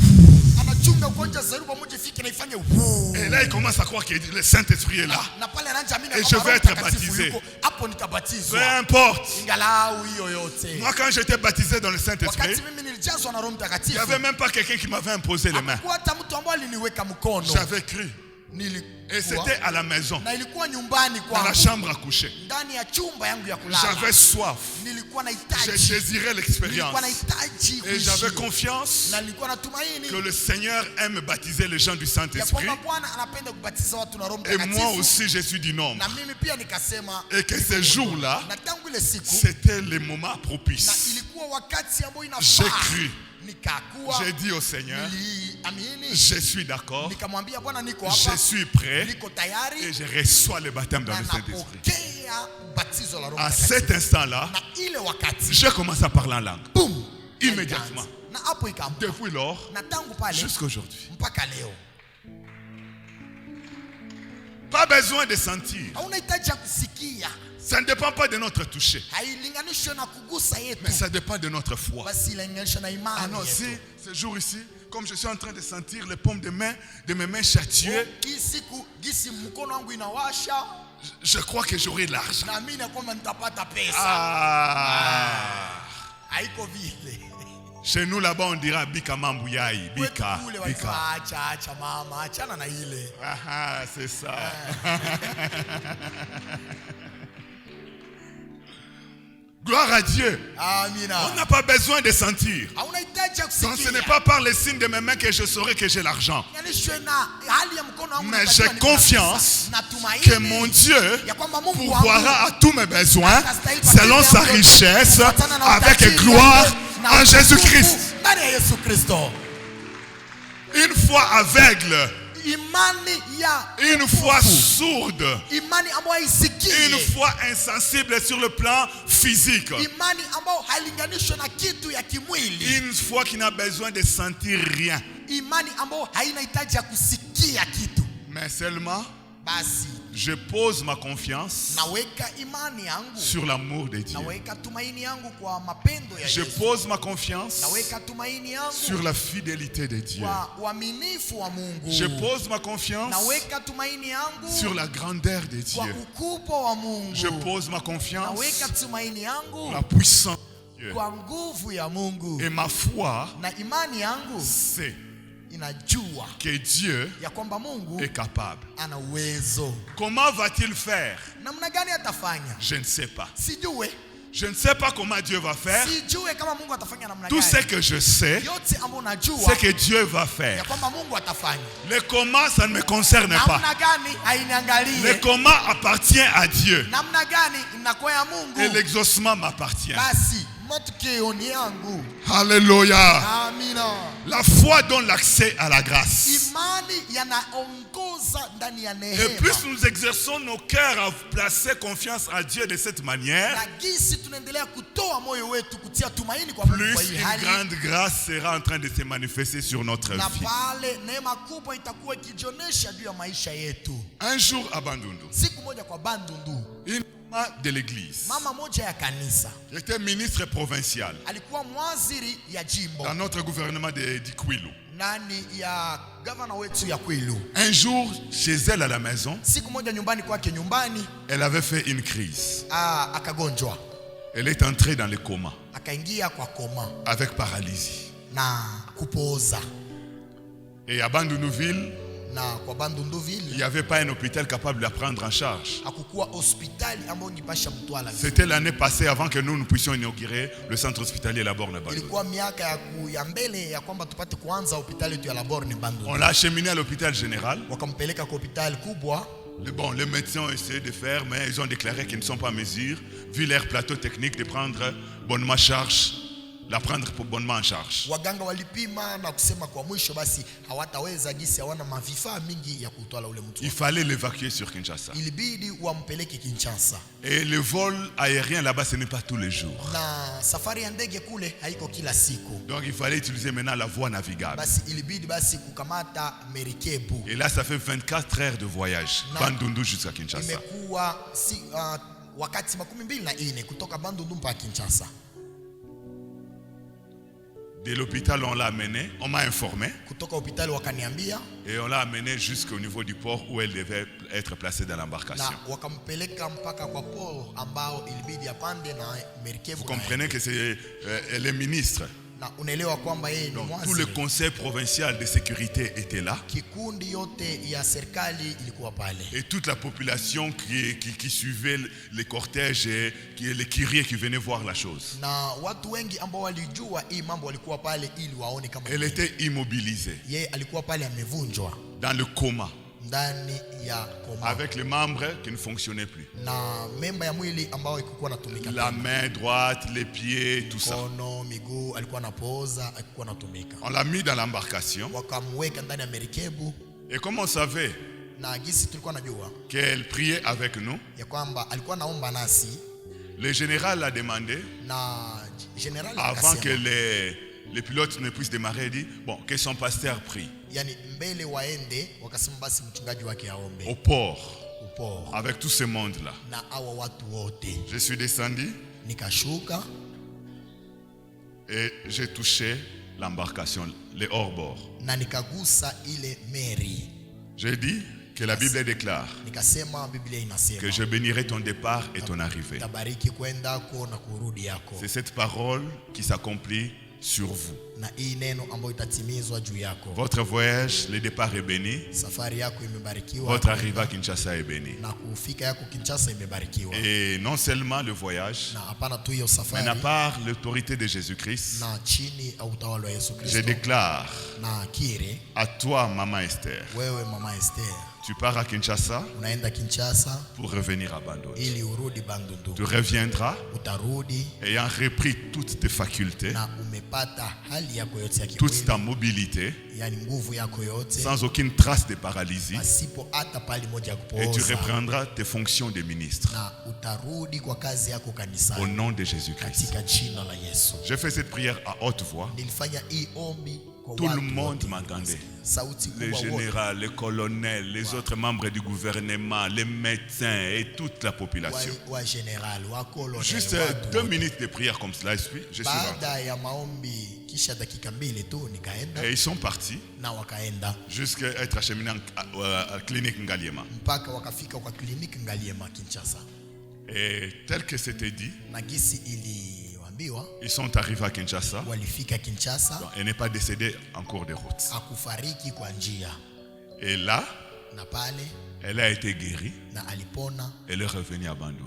anachunga ugonjwa zaruba moja ifike na ifanye wuu. Et là, il commence à croire que le Saint-Esprit est là. Na pale anaanza amini Et kwamba je Roho vais être Mtakatifu baptisé. yuko, hapo Peu nitabatizwa. importe. Ingalau hiyo yote. Moi, quand j'étais baptisé dans le Saint-Esprit, Wakati mimi nilijazwa na Roho il n'y Mtakatifu, avait même pas quelqu'un qui m'avait imposé les mains. hakuwa hata mtu ambaye aliniweka mkono. J'avais cru. Et Nilikuwa c'était à la maison, na ilikuwa nyumbani dans la kwangu, chambre à coucher. ndani ya chumba yangu ya kulala. J'avais soif. Nilikuwa Je nahitaji, désirais l'expérience. nilikuwa nahitaji Et j'avais kuishi. confiance Na nilikuwa natumaini que le Seigneur aime baptiser les gens du ya Saint-Esprit. kwamba Bwana anapenda kubatiza watu na Roho Et moi Mtakatifu. aussi, je suis du nombre. Na mimi pia nikasema, Et que ces jours-là, na tangu ile siku, c'était les moments na propices. ilikuwa wakati ambao J'ai inafaa, cru. nikakuwa J'ai dit au Seigneur, niliamini, je suis d'accord, nikamwambia Bwana, niko je hapa, suis prêt niko et tayari, je reçois le baptême dans na le Saint-Esprit. napokea batizo la Roho À cet Mtakatifu. instant-là, Na ile wakati, je commence à parler en langue. boom, Immédiatement. na hapo ikampa, Depuis lors, na tangu pale jusqu'à aujourd'hui. mpaka leo Pas besoin de sentir. hauna hitaji ya kusikia, Ça ne dépend pas de notre toucher, hailinganishwe na kugusa yetu, mais ça dépend de notre foi. basi ilinganishwe na Ah imani non, si yetu. ce jour ici, comme je suis en train de sentir les paumes de mes mains châtiées, Hii siku gisi mkono wangu inawasha, je crois que j'aurai de l'argent. naamini ya kwamba nitapata pesa. Ah. Haiko vile Chez nous là-bas, on dira Bika Mambouyai. kwetu Bika. kule Bika. walisema acha mama, achana na ile. Ah, c'est ça. Gloire à Dieu. On Amina. n'a pas besoin de sentir. Hauna hitaji ya Donc ce kusikia. n'est pas par les signes de mes mains que je saurai que j'ai l'argent. Inganishwe na hali ya mkono wangu, Mais nitajua j'ai niko na confiance pesa. Natumaini que mon Dieu ya kwamba Mungu pourvoira wangu à tous mes besoins selon sa richesse avec gloire en Jésus-Christ. ndani ya Yesu Kristo. Une foi aveugle, Imani ya une foi sourde, imani ambayo haisikii, une foi insensible sur le plan physique, imani ambayo hailinganishwe na kitu ya kimwili, une foi qui n'a besoin de sentir rien, imani ambayo haina hitaji ya kusikia kitu. mais seulement Basi je pose ma confiance naweka imani yangu, sur l'amour de Dieu. naweka tumaini yangu kwa mapendo ya Je Yesu, pose ma confiance naweka tumaini sur yangu la fidélité de Dieu. kwa uaminifu wa Mungu, Je pose ma confiance naweka tumaini yangu sur la grandeur de kwa Dieu. ukubwa wa Mungu, Je pose ma confiance naweka tumaini yangu sur la puissance de Dieu. kwa nguvu ya Mungu, Et ma foi, na imani yangu c'est que Dieu ya kwamba Mungu est capable. ana uwezo. Comment va-t-il faire? Namna gani atafanya? Je ne sais pas. Sijue. Je ne sais pas comment Dieu va faire. Sijue kama Mungu atafanya namna Tout gani. ce que je sais, Yote ambayo najua c'est que Dieu va ya faire. kwamba Mungu atafanya. Le comment, ça ne me concerne pas. Namna gani hainiangalie. Le comment appartient à Dieu. Namna gani inakuwa ya Mungu. Et l'exaucement m'appartient. Basi matukio ni yangu. Alléluia. Amina. La foi donne l'accès à la grâce. Imani yanaongoza ndani ya Et neema. plus nous exerçons nos cœurs à placer confiance à Dieu de cette manière, Na gisi tunaendelea kutoa moyo wetu kutia tumaini kwa Mungu kwa plus hii une hali. grande grâce sera en train de se manifester sur notre Na vie. pale neema kubwa itakuwa ikijionesha juu ya maisha yetu. Un jour à Bandundu, Siku moja kwa Bandundu, une maman de l'église, mama moja ya kanisa j'étais ministre provincial alikuwa mwaziri ya jimbo dans notre gouvernement de Kwilu. ndani ya gavana wetu ya Kwilu. Un jour, chez elle à la maison, Siku moja nyumbani kwake nyumbani, elle avait fait une crise. akagonjwa, Elle est entrée dans le coma akaingia kwa koma avec paralysie. na kupooza. Et à Bandunuville, Na kwa il Bandunduville n'y avait pas un hôpital capable de la prendre en charge. hakukuwa hospitali ambayo nipasha mtwala. C'était l'année passée avant que nous puissions inaugurer le centre hospitalier La Borne à Bandundu. Ilikuwa miaka ya mbele ya kwamba tupate kuanza hospitali yetu ya La Borne Bandundu. On l'a acheminé à l'hôpital général. Wakampeleka kwa hospitali kubwa. Les médecins ont essayé de faire, mais ils ont déclaré qu'ils ne sont pas en mesure, vu leur plateau technique, de prendre bonnement en charge. Waganga walipima na kusema kwa mwisho basi hawataweza gisi, hawana mavifaa mingi ya kutwala ule mtu. Il fallait l'évacuer sur Kinshasa. Ilibidi wampeleke Kinshasa. Et le vol aérien là-bas, ce n'est pas tous les jours. Na safari ya ndege kule haiko kila siku. Donc il fallait utiliser maintenant la voie navigable. Basi ilibidi basi kukamata merikebu. Et là, ça fait 24 heures de voyage, Bandundu jusqu'à Kinshasa. Imekuwa wakati 24 kutoka Bandundu mpaka Kinshasa. De l'hôpital, on l'a amené, on m'a informé. Kutoka hospitali wakaniambia. Et on l'a amené jusqu'au niveau du port où elle devait être placée dans l'embarcation. Na wakampeleka mpaka kwa port ambao ilibidi apande na merikebu. Vous comprenez que c'est les ministres. Na unaelewa kwamba yeye ni Donc, mwaziri. tout le conseil provincial de sécurité était là. Kikundi yote ya serikali ilikuwa pale. Et toute la population qui suivait les cortèges et les curieux qui venaient voir la chose. Na watu wengi ambao walijua hii mambo walikuwa pale ili waone kama. Elle était immobilisée. Yeye alikuwa pale amevunjwa. Dans le coma. Ndani ya koma. Avec les membres qui ne fonctionnaient plus. Na memba ya mwili ambao ilikuwa natumika. La main droite, les pieds, tout ça. Kono, miguu alikuwa anapoza, alikuwa natumika. On l'a mis dans l'embarcation. Wakamweka ndani ya merikebu. Et comme on savait na gisi tulikuwa najua qu'elle priait avec nous, ya kwamba alikuwa naomba nasi, le général a demandé, na général avant que les pilotes ne puissent démarrer, il dit bon, que son pasteur prie. Yani mbele waende, wakasema basi mchungaji wake aombe. Au port. Port. Avec tout ce monde-là. Na awa watu wote. Je suis descendu. Nikashuka. Et j'ai touché l'embarcation, les hors-bord. Na nikagusa ile meri. J'ai dit que la Bible déclare nikasema Biblia inasema que je bénirai ton départ et ton arrivée. Tabariki kwendako na kurudi yako. C'est cette parole qui s'accomplit sur vous. Na hii neno ambayo itatimizwa juu yako. Votre voyage, le départ est béni. Safari yako imebarikiwa. Votre arrivée à Kinshasa est béni. Na kufika yako Kinshasa imebarikiwa. Et non seulement le voyage, na hapana tu hiyo safari, mais à part l'autorité de Jésus-Christ, na chini au utawala wa Yesu Kristo, je déclare na kire à toi, maman Esther, wewe mama Esther, tu pars à Kinshasa unaenda Kinshasa pour revenir à Bandundu. ili urudi Bandundu. Tu reviendras utarudi ayant repris toutes tes facultés, na umepata hali yako yote ya kimwili, toute ta mobilité, yani nguvu yako yote, sans aucune trace de paralysie, pasipo hata pali moja ya kupooza, et tu reprendras tes fonctions de ministre na utarudi kwa kazi yako kanisani au nom de Jésus-Christ. katika jina la Yesu. J'ai fait cette prière à haute voix. Nilifanya hii ombi. Tout le monde m'entendait. Les généraux, les colonels, les autres membres du gouvernement, les médecins et toute la population. Juste 2 minutes de prière comme cela, je suis rentré. Et ils sont partis jusqu'à être acheminés à la clinique Ngaliema. Et tel que c'était dit, Ils sont arrivés à Kinshasa. Donc, Elle n'est pas décédée en cours de route. Et là, elle a été guérie. Elle est revenue à Bandundu.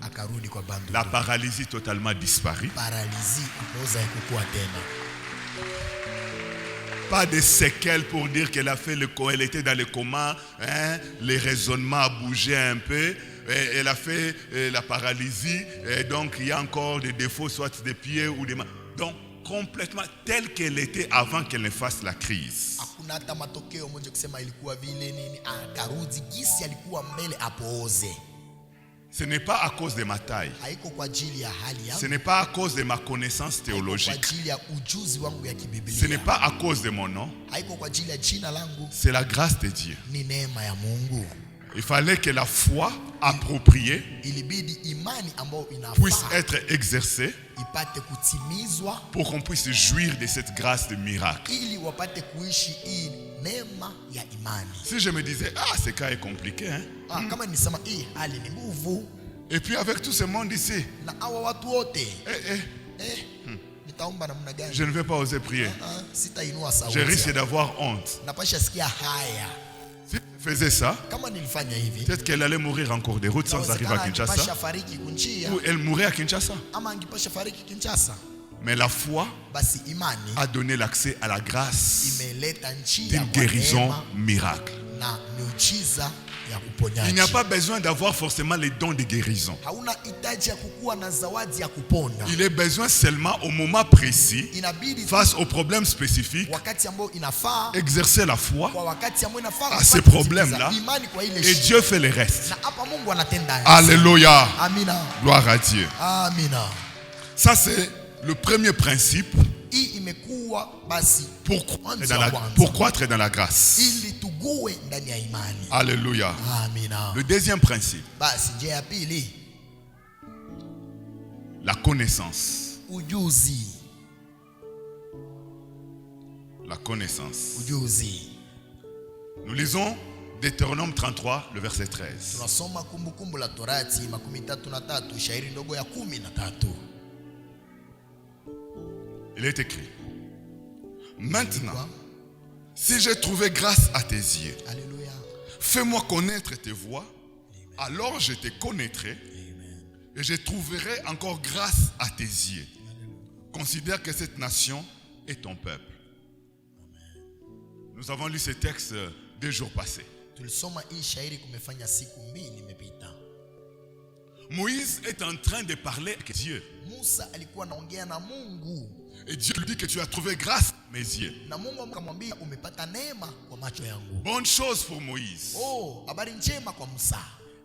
La paralysie totalement disparue. Pas de séquelles pour dire qu'elle a fait elle était dans le coma, hein, les raisonnements bougeaient un peu, elle a fait la paralysie, et donc il y a encore des défauts, soit des pieds ou des mains. Donc complètement telle qu'elle était avant qu'elle ne fasse la crise. Ce n'est pas à cause de ma taille. Ce n'est pas à cause de ma connaissance théologique. Ce n'est pas à cause de mon nom. C'est la grâce de Dieu. Il fallait que la foi appropriée puisse être exercée pour qu'on puisse jouir de cette grâce de miracle. Si je me disais, ce cas est compliqué, hein? Et puis avec tout ce monde ici, je ne vais pas oser prier. Je risque d'avoir honte. Si je faisais ça, peut-être qu'elle allait mourir en cours de route sans arriver à Kinshasa, ou elle mourrait à Kinshasa. Mais la foi a donné l'accès à la grâce d'une guérison miracle. Il n'y a pas besoin d'avoir forcément les dons de guérison. Il est besoin seulement au moment précis, face aux problèmes spécifiques, exercer la foi à ces problèmes-là, et Dieu fait le reste. Alléluia. Gloire à Dieu. Ça c'est le premier principe pour croître dans la grâce. Alléluia. Le deuxième principe, la connaissance. La connaissance. Nous lisons Deutéronome 33, le verset 13. Il est écrit: maintenant, si j'ai trouvé grâce à tes yeux, fais-moi connaître tes voies, alors je te connaîtrai et je trouverai encore grâce à tes yeux. Considère que cette nation est ton peuple. Nous avons lu ce texte 2 jours passés. Moïse est en train de parler avec Dieu. Et Dieu lui dit que tu as trouvé grâce à mes yeux. Bonne chose pour Moïse.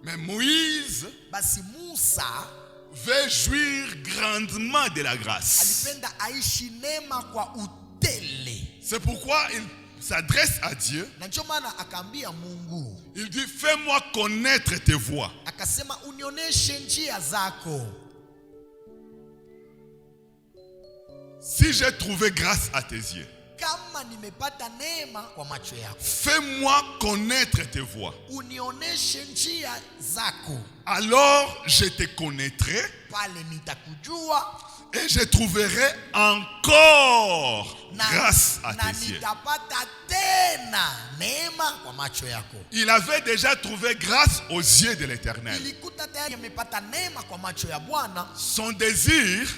Mais Moïse veut jouir grandement de la grâce. C'est pourquoi il s'adresse à Dieu. Il dit: fais-moi connaître tes voies. Si j'ai trouvé grâce à tes yeux, fais-moi connaître tes voies. Alors je te connaîtrai et je trouverai encore grâce à tes yeux. Il avait déjà trouvé grâce aux yeux de l'Éternel. Son désir,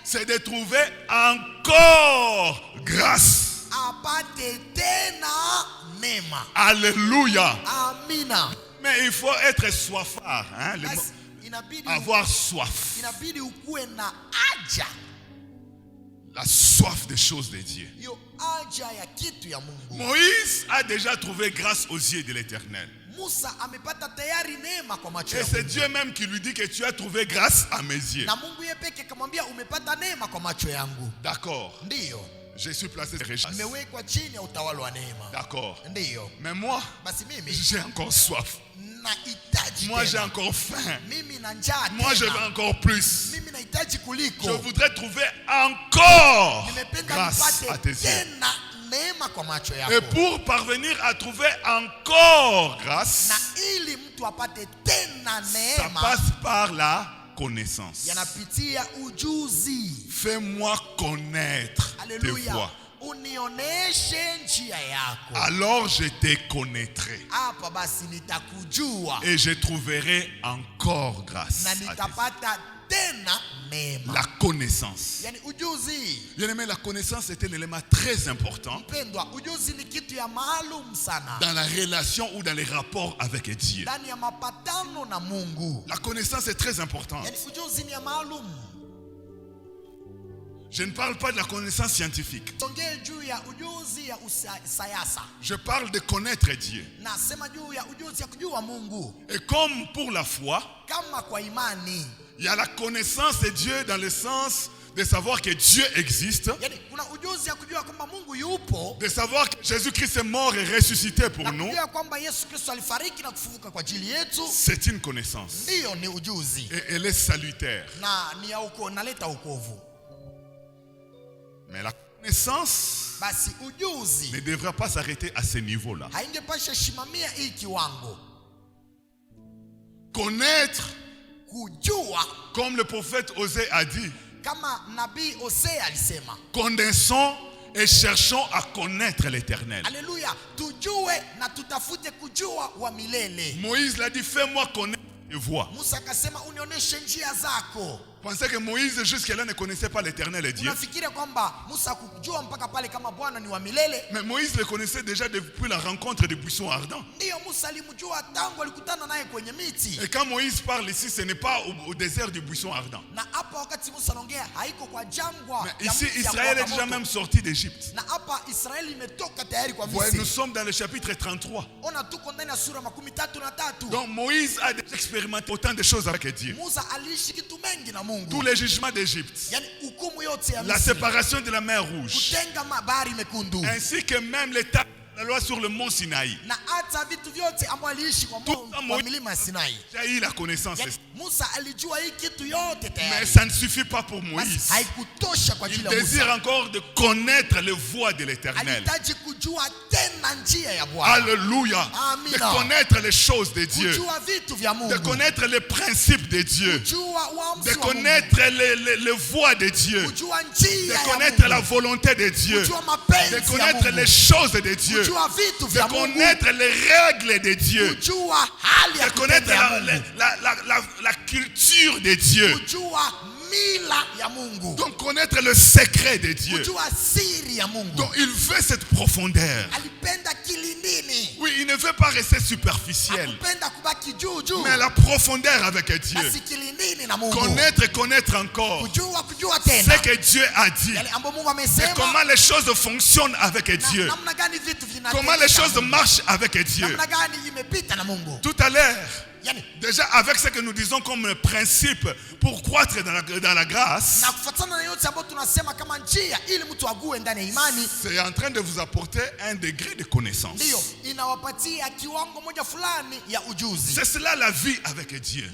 c'est de trouver encore grâce. Alléluia. Mais il faut être soifard, hein? Avoir soif. La soif des choses de Dieu. Moïse a déjà trouvé grâce aux yeux de l'Éternel. Et c'est Dieu même qui lui dit que tu as trouvé grâce à mes yeux. D'accord. Je suis placé de richesse. D'accord. Mais moi, j'ai encore soif. Moi j'ai encore faim. Moi je veux encore plus. Je voudrais trouver encore grâce à tes yeux. Et pour parvenir à trouver encore grâce, ça passe par la connaissance. Yanapitia ujuzi. Fais-moi connaître tes voies. Unioneshe njia yako. Alors je te connaîtrai. Hapa basi nitakujua. Et je trouverai encore grâce. Na nitapata tena mema. La connaissance. Yani ujuzi. Bien-aimé, la connaissance est un élément très important. Mpendwa, ujuzi ni kitu ya maalum sana. Dans la relation ou dans les rapports avec Dieu. Ndani ya mapatano na Mungu. La connaissance est très importante. Yani ujuzi ni ya maalum. Je ne parle pas de la connaissance scientifique. Je parle de connaître Dieu. Et comme pour la foi, il y a la connaissance de Dieu dans le sens de savoir que Dieu existe, de savoir que Jésus-Christ est mort et ressuscité pour nous. C'est une connaissance. Et elle est salutaire. Mais la connaissance ne devrait pas s'arrêter à ce niveau-là. Connaître, comme le prophète Osée a dit, connaissons et cherchons à connaître l'Éternel. Moïse l'a dit, fais-moi connaître tes voies. Pensez que Moïse jusque-là ne connaissait pas l'Éternel et Dieu. Mais Moïse le connaissait déjà depuis la rencontre des buissons ardents. Et quand Moïse parle ici, ce n'est pas au désert du buisson ardent. Mais ici, Israël est déjà même sorti d'Égypte. Ouais, nous sommes dans le chapitre 33. Donc Moïse a déjà expérimenté autant de choses avec Dieu. Tous les jugements d'Égypte, la séparation de la mer Rouge, ainsi que même l'état de la loi sur le mont Sinaï. Tout ça, Moïse a eu la connaissance. Mais ça ne suffit pas pour Moïse. Il désire encore de connaître les voies de l'Éternel. Alléluia. De connaître les choses de Dieu. De connaître les principes de Dieu. De connaître les voies de Dieu. De connaître la volonté de Dieu. De connaître les choses de Dieu. De connaître les règles de Dieu. De connaître la culture de Dieu. Donc connaître le secret de Dieu. Donc il veut cette profondeur. Oui, il ne veut pas rester superficiel, mais la profondeur avec Dieu. Connaître et connaître encore ce que Dieu a dit. Et comment les choses fonctionnent avec Dieu. Comment les choses marchent avec Dieu. Tout à l'heure, déjà avec ce que nous disons comme principe pour croître dans la grâce, c'est en train de vous apporter un degré de connaissance. C'est cela la vie avec Dieu.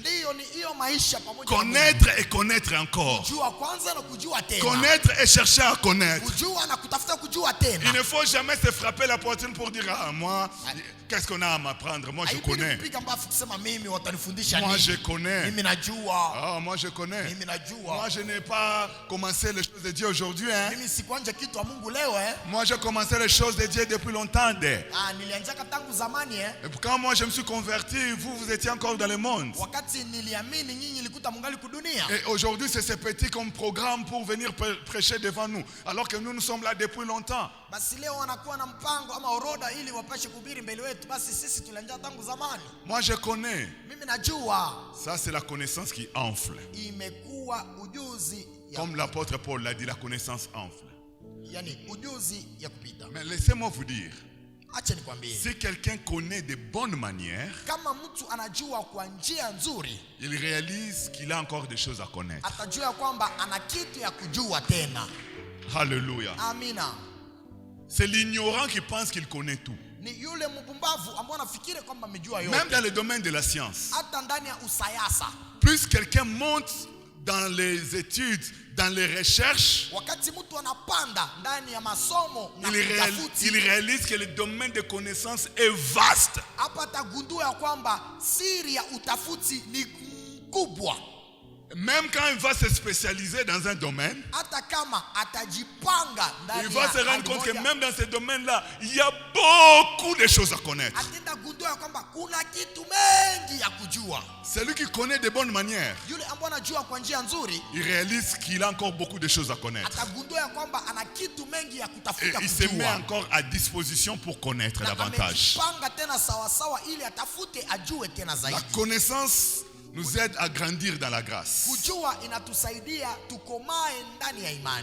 Connaître et connaître encore. Connaître et chercher à connaître. Il ne faut jamais se frapper la poitrine pour dire ah moi qu'est-ce qu'on a à m'apprendre? Moi je connais. Moi je connais. Ah, moi je connais. Moi je n'ai pas commencé les choses de Dieu aujourd'hui. Hein? Moi j'ai commencé les choses de Dieu depuis longtemps. Et quand moi je me suis converti, vous étiez encore dans le monde. Et aujourd'hui c'est ce petit comme programme pour venir prêcher devant nous. Alors que nous sommes là depuis longtemps. Moi je connais. Ça c'est la connaissance qui enfle. Comme l'apôtre Paul l'a dit, la connaissance enfle. Mais laissez-moi vous dire, si quelqu'un connaît de bonnes manières, il réalise qu'il a encore des choses à connaître. Alléluia. C'est l'ignorant qui pense qu'il connaît tout. Même dans le domaine de la science. Plus quelqu'un monte dans les études, dans les recherches, il réalise que le domaine de connaissance est vaste. Même quand il va se spécialiser dans un domaine, il va se rendre compte que même dans ce domaine-là, il y a beaucoup de choses à connaître. Celui qui connaît de bonnes manières, il réalise qu'il a encore beaucoup de choses à connaître. Et il se met encore à disposition pour connaître davantage. La connaissance nous aide à grandir dans la grâce.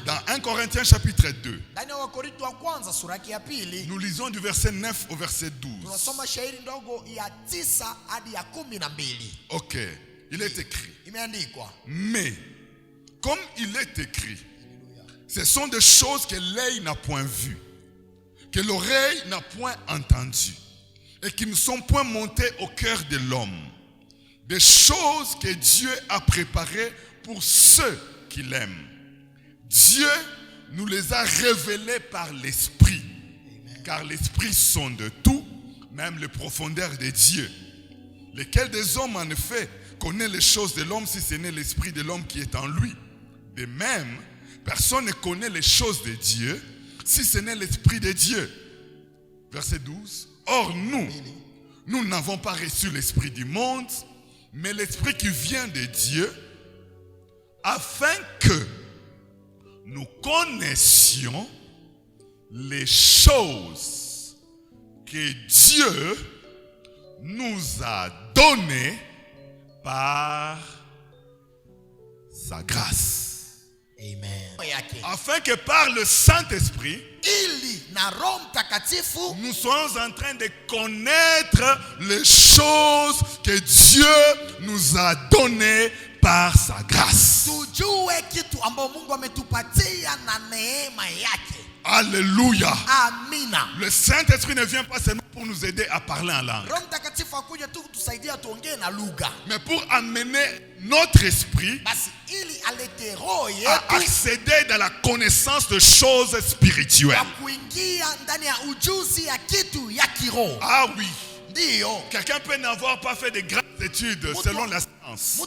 Dans 1 Corinthiens chapitre 2, nous lisons du verset 9 au verset 12. Ok, il est écrit. Mais, comme il est écrit, ce sont des choses que l'œil n'a point vues, que l'oreille n'a point entendues, et qui ne sont point montées au cœur de l'homme. Des choses que Dieu a préparées pour ceux qui l'aiment. Dieu nous les a révélées par l'Esprit. Car l'Esprit sonde tout, même les profondeurs de Dieu. Lesquels des hommes, en effet, connaît les choses de l'homme si ce n'est l'Esprit de l'homme qui est en lui. De même, personne ne connaît les choses de Dieu si ce n'est l'Esprit de Dieu. Verset 12. Or, nous n'avons pas reçu l'Esprit du monde, mais l'Esprit qui vient de Dieu, afin que nous connaissions les choses que Dieu nous a données par sa grâce. Amen. Afin que par le Saint-Esprit, nous sommes en train de connaître les choses que Dieu nous a données par sa grâce. Alléluia. Amina. Le Saint-Esprit ne vient pas seulement pour nous aider à parler en langue, mais pour amener notre esprit à accéder dans la connaissance de choses spirituelles. Ah oui. Quelqu'un peut n'avoir pas fait de grandes études selon la science,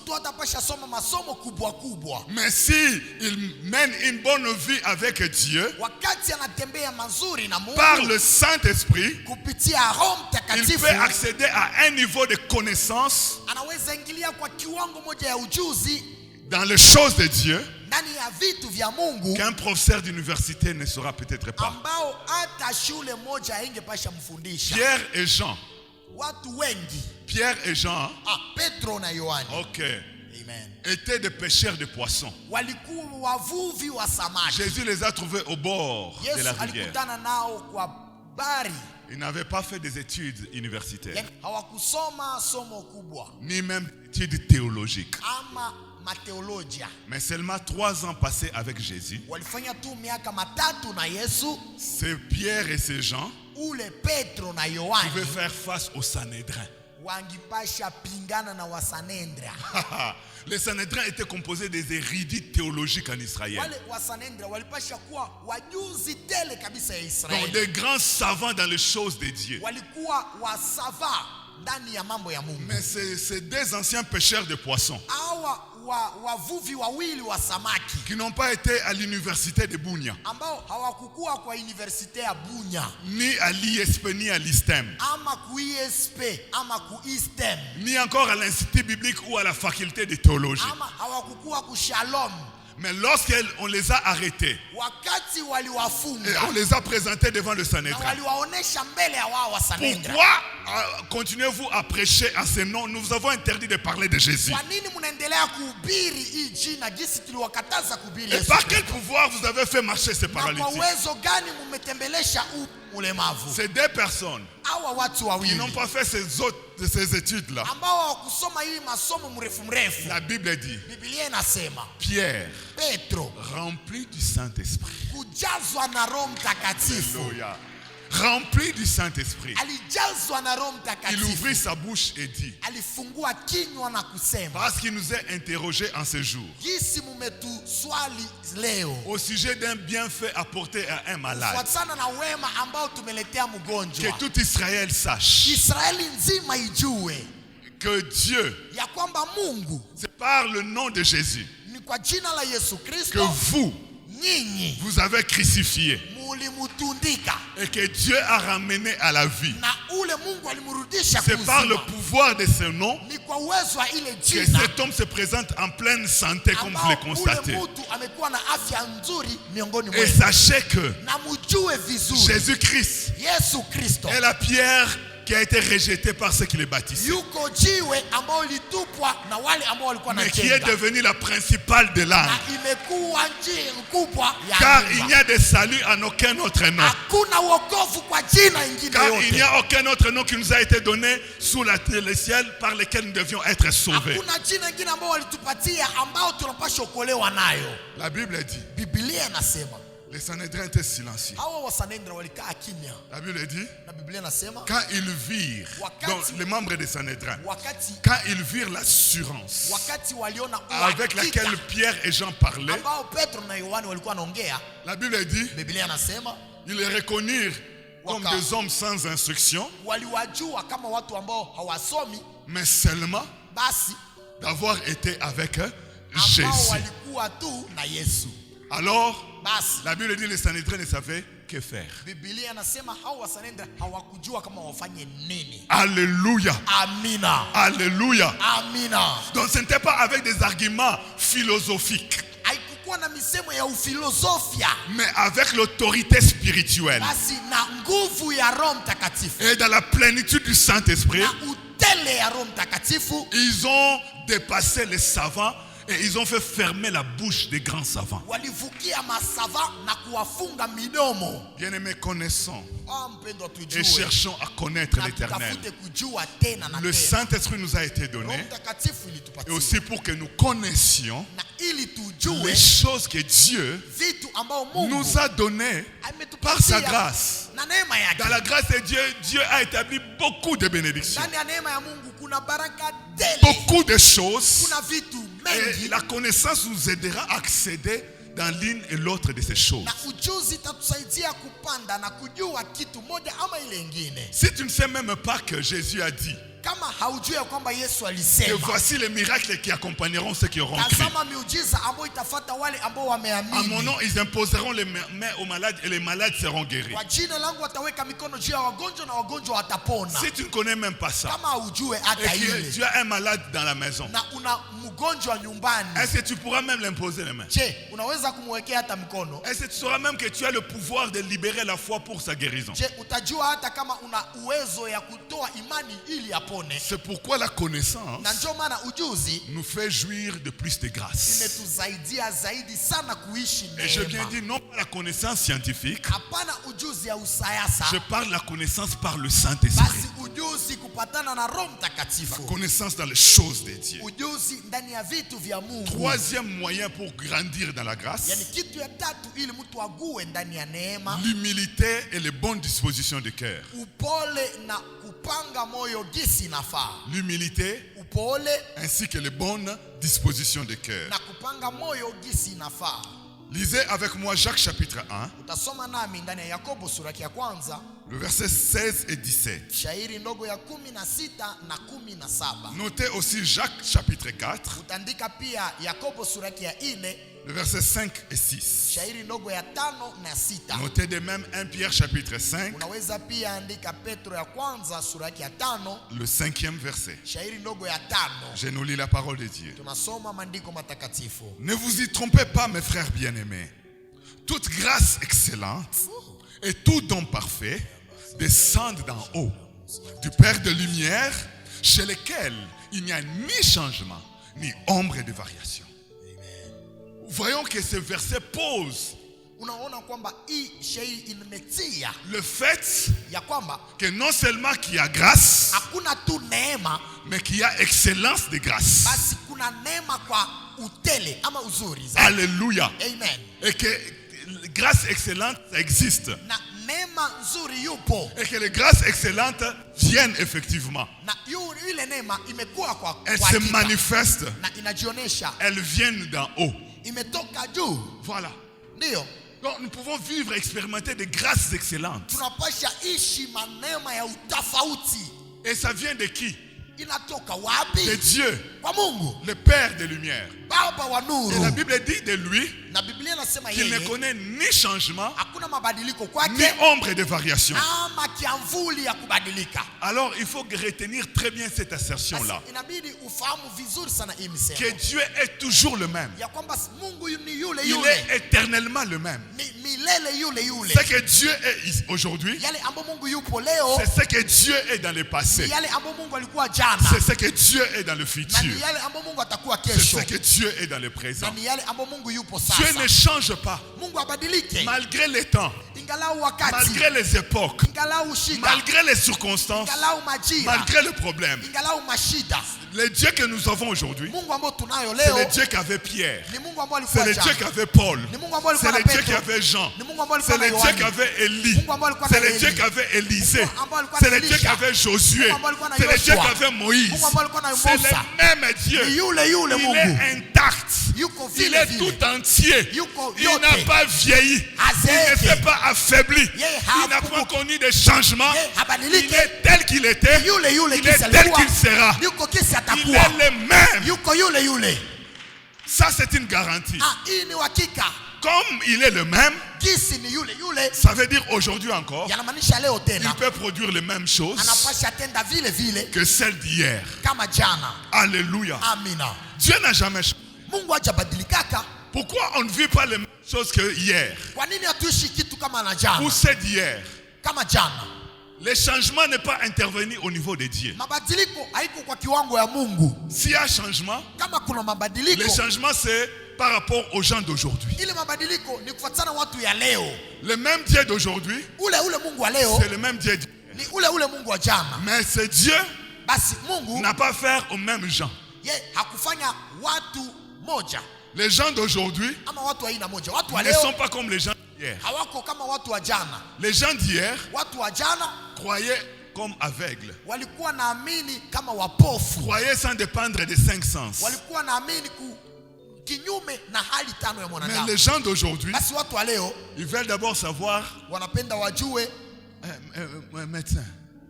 mais si il mène une bonne vie avec Dieu, par le Saint-Esprit, il peut accéder à un niveau de connaissance dans les choses de Dieu qu'un professeur d'université ne saura peut-être pas. Pierre et Jean ok, étaient des pêcheurs de poissons. Jésus les a trouvés au bord de la rivière. Ils n'avaient pas fait des études universitaires, ni même des études théologiques, mais seulement 3 ans passés avec Jésus. C'est Pierre et ces gens pouvaient faire face au Sanhédrin. Le Sanhédrin était composé des érudits théologiques en Israël. Donc des grands savants dans les choses de Dieu. Mais c'est des anciens pêcheurs de poissons qui n'ont pas été à l'université de Bunia, ni à l'ISP, ni à l'ISTEM, ni encore à l'Institut biblique ou à la faculté de théologie. Mais lorsqu'on les a arrêtés et on les a présentés devant le Sanhédrin, pourquoi continuez-vous à prêcher à ce nom? Nous vous avons interdit de parler de Jésus. Et par quel pouvoir vous avez fait marcher ces paralytiques? C'est des personnes qui n'ont pas fait ces études-là. La Bible dit, Pierre, rempli du Saint-Esprit, Alléluia, rempli du Saint-Esprit, il ouvrit sa bouche et dit, parce qu'il nous a interrogés en ce jour au sujet d'un bienfait apporté à un malade, que tout Israël sache que Dieu kwamba Mungu, c'est par le nom de Jésus ni kwa jina la Yesu que Kristo, vous avez crucifié mulimutundika, et que Dieu a ramené à la vie. na ule Mungu alimrudisha C'est par le kuzima. pouvoir de ce nom Ni kwa uwezo wa ile que jina cet homme se présente en pleine santé, comme vous le ambao constatez. ule mtu amekuwa na afya nzuri miongoni Et mwetu. sachez que Na mujue vizuri Jésus-Christ Yesu Kristo est la pierre qui a été rejetée par ceux qui les bâtissaient, yuko jiwe ambao litupwa na wale ambao walikuwa na mais qui est jenga, devenue la principale de l'âme. na imekuwa njia kubwa Car ya il n'y nyumba. a de salut en aucun autre nom. Hakuna wokovu kwa jina ingine Car il n'y yote. a aucun autre nom qui nous a été donné sous le ciel par lequel nous devions être sauvés. Hakuna jina ingine ambao walitupatia ambao tunapaswa kuokolewa nayo. La Bible dit, Biblia inasema les Sanhédrins étaient silencieux. hawa wasanendra walikaa kimya, La Bible dit, na Biblia inasema quand ils virent, donc les membres des Sanhédrins, quand ils virent l'assurance wakati waliona avec laquelle Pierre et Jean parlaient, ambao Petro na Yohani walikuwa wanaongea, la Bible dit, Biblia inasema ils les reconnurent comme des hommes sans instruction, waliwajua kama watu ambao hawasomi, mais seulement basi d'avoir été avec ambao Jésus. walikuwa tu na Yesu. Alors, Basi la Bible dit les Sanhédrins ne savaient que faire. Biblia inasema hao wasanendra hawakujua kama wafanye nini. Alléluia. Amina, Alléluia. amina. Donc ce n'était pas avec des arguments philosophiques, Haikukuwa na misemo ya ufilosofia, mais avec l'autorité spirituelle. basi na nguvu ya Roho Mtakatifu Et dans la plénitude du Saint-Esprit, na utele ya Roho Mtakatifu, ils ont dépassé les savants et ils ont fait fermer la bouche des grands savants. walivukia masava na kuwafunga midomo. Bien-aimés, connaissons Mpendwa, et tujue cherchons à connaître na l'Éternel. tutafute kujua tena na Le tena. Saint-Esprit nous a été Roho donné Mtakatifu et ilitupatia aussi pour que nous connaissions na ili tujue les choses que Dieu vitu ambao Mungu nous a données par sa ametupatia grâce. na neema yake. Dans la grâce de Dieu, Dieu a établi beaucoup de bénédictions, Ndani ya neema ya Mungu kuna baraka tele, beaucoup de choses. kuna vitu Et mengi, la connaissance nous aidera à accéder dans l'une et l'autre de ces choses. na ujuzi itatusaidia kupanda na kujua kitu moja ama ile ingine. Si tu ne sais même pas que Jésus a dit Kama haujui ya kwamba Yesu que alisema, voici les miracles qui accompagneront ceux qui auront cru. tazama miujiza ambayo itafuata wale ambao À mon wameamini. nom, ils imposeront les mains aux malades et les malades seront guéris. Kwa jina langu wataweka mikono juu ya wagonjwa na wagonjwa watapona. Si tu ne connais même pas ça, Kama haujue et hata que ile tu as un malade dans la maison, na una mgonjwa nyumbani, est-ce que tu pourras même l'imposer les mains? je, unaweza kumwekea hata mkono? Est-ce que tu sauras même que tu as le pouvoir de libérer la foi pour sa guérison? Je, utajua hata kama una uwezo ya kutoa imani ili apone? C'est pourquoi la connaissance Na ndio maana ujuzi nous fait jouir de plus de grâce. imetusaidia zaidi sana kuishi Et je viens neema. dire non pas la connaissance scientifique, Hapana ujuzi ya usayasa, je parle de la connaissance par le Saint-Esprit. basi ujuzi kupatana na Roho Mtakatifu, Connaissance dans les choses de Dieu. ujuzi ndani ya vitu vya Mungu. Troisième moyen pour grandir dans la grâce, Yani kitu ya tatu ili mtu ague ndani ya neema, l'humilité et les bonnes dispositions de cœur. upole na kupanga moyo gisi inafaa. L'humilité Upole ainsi que les bonnes dispositions de cœur. na kupanga moyo gisi inafaa. Lisez avec moi Jacques chapitre 1, Utasoma nami ndani ya Yakobo sura ya kwanza, le verset 16 et 17. shairi ndogo ya 16 na 17. Notez aussi Jacques chapitre 4, Utaandika pia Yakobo sura ya 4, le verset 5 et 6. shairi ndogo ya 5 na 6. Notez de même 1 Pierre chapitre 5, Unaweza pia andika Petro ya kwanza sura ya 5, le 5e verset. shairi ndogo ya 5. Je nous lis la parole de Dieu. Tunasoma maandiko matakatifu. Ne vous y trompez pas, mes frères bien-aimés. Toute grâce excellente et tout don parfait descendent d'en haut, du Père de lumière, chez lequel il n'y a ni changement, ni ombre de variation. Voyons que ce verset pose Unaona kwamba hii shairi imetia le fait ya kwamba que non seulement qu'il y a grâce, hakuna tu neema, mais qu'il y a excellence de grâce. basi kuna neema kwa utele ama uzuri zaidi. Alléluia. Amen. Et que grâce excellente, ça existe. Na neema nzuri yupo, Et que les grâces excellentes viennent effectivement. na ile neema imekuwa kwa Elles kwa se hakika, manifestent. na inajionyesha Elles viennent d'en haut. imetoka juu. Voilà. Ndio Donc nous pouvons vivre, expérimenter des grâces excellentes. tunapasha ishi manema ya utafauti. Et ça vient de qui? Inatoka De wapi? Dieu. kwa Mungu, le Père des lumières. Baba wa nuru. Et la Bible dit de lui Na Biblia inasema qu'il ne yeye connaît ni changement, hakuna mabadiliko ni kwake ombre de variation. ama kiamvuli ya kubadilika. Alors il faut retenir très bien cette assertion-là. Basi inabidi ufahamu vizuri sana hii misemo. Que Dieu est toujours le même. Ya kwamba Mungu ni yule Il yule. est éternellement le même. Milele yule yule. Ce que Dieu est aujourd'hui, Yale ambapo Mungu yupo leo, c'est ce que Dieu est dans le passé. yale ambapo Mungu alikuwa jana. C'est ce que Dieu est dans le Na futur. ni yale ambapo Mungu atakuwa C'est kesho. ce que Dieu est dans le Na présent. ni yale ambapo Mungu yupo Dieu sasa. ne change pas. Mungu abadilike. Malgré les temps, Ingalau wakati. malgré les époques, Ingalau shida. malgré les circonstances, Ingalau majira. malgré les problèmes. Ingalau mashida. Le Dieu que nous avons aujourd'hui, Mungu ambao tunayo c'est leo le Dieu qu'avait Pierre. ni Mungu ambao C'est alikuwa le Dieu jana. qu'avait Paul. Ni Mungu ambao C'est alikuwa le na Dieu qui Petro. avait Jean. Ni Mungu ambao C'est alikuwa na le Dieu Yohana. qui avait Élie. Mungu ambao alikuwa C'est na le Dieu Eli. qui avait Élisée. Mungu ambao alikuwa C'est na le Dieu qui Elisha. avait Josué. Mungu ambao alikuwa na C'est le Dieu Yoshua. qui avait Moïse. Mungu ambao alikuwa na C'est Musa. le même Dieu. Ni yule yule Il Mungu. est intact. Yuko Il vile est vile. tout entier. Yuko Il yote. n'a pas vieilli. Il ne Hazeeki. s'est pas affaibli. Yeye Il n'a pas hakumbuki. connu de changement. Yeye Il habadiliki. est tel qu'il était. Yule yule Il kisi est tel alikuwa. qu'il sera. Yuko kisi Il atakuwa. est le même. Yuko yule yule. Ça, c'est une garantie. Hii ni uhakika. Comme il est le même, Kisi ni yule yule. ça veut dire aujourd'hui encore, Yanamaanisha leo il tena. peut produire les mêmes choses Anapasha tenda vile vile que celles d'hier. kama jana. Alléluia. Amina. Dieu n'a jamais changé. Mungu hajabadilikaka. Pourquoi on ne vit pas les mêmes choses que hier Kwa nini hatuishi kitu kama na jana? ou c'est d'hier? Kama jana. Le changement n'est pas intervenu au niveau de Dieu. Mabadiliko haiko kwa kiwango ya Mungu. S'il y a changement, Kama kuna mabadiliko, le changement c'est par rapport aux gens d'aujourd'hui. ile mabadiliko ni kufuatana watu ya leo. Le même Dieu d'aujourd'hui, Ule Mungu wa leo c'est le même Dieu d'hier. ni ule Mungu wa jana. Mais ce Dieu Basi Mungu n'a pas fait aux mêmes gens. ye hakufanya watu moja Les gens d'aujourd'hui ama watu wa aina moja. Watu wa ne leo sont pas comme les gens d'hier. hawako kama watu wa jana. Les gens d'hier Watu wa jana croyaient comme aveugles. walikuwa naamini kama wapofu. Croyaient sans dépendre des cinq sens. Walikuwa naamini kinyume na hali tano ya Mais mwanadamu. les gens d'aujourd'hui, Basi watu wa leo ils veulent d'abord savoir, wanapenda wajue médecin,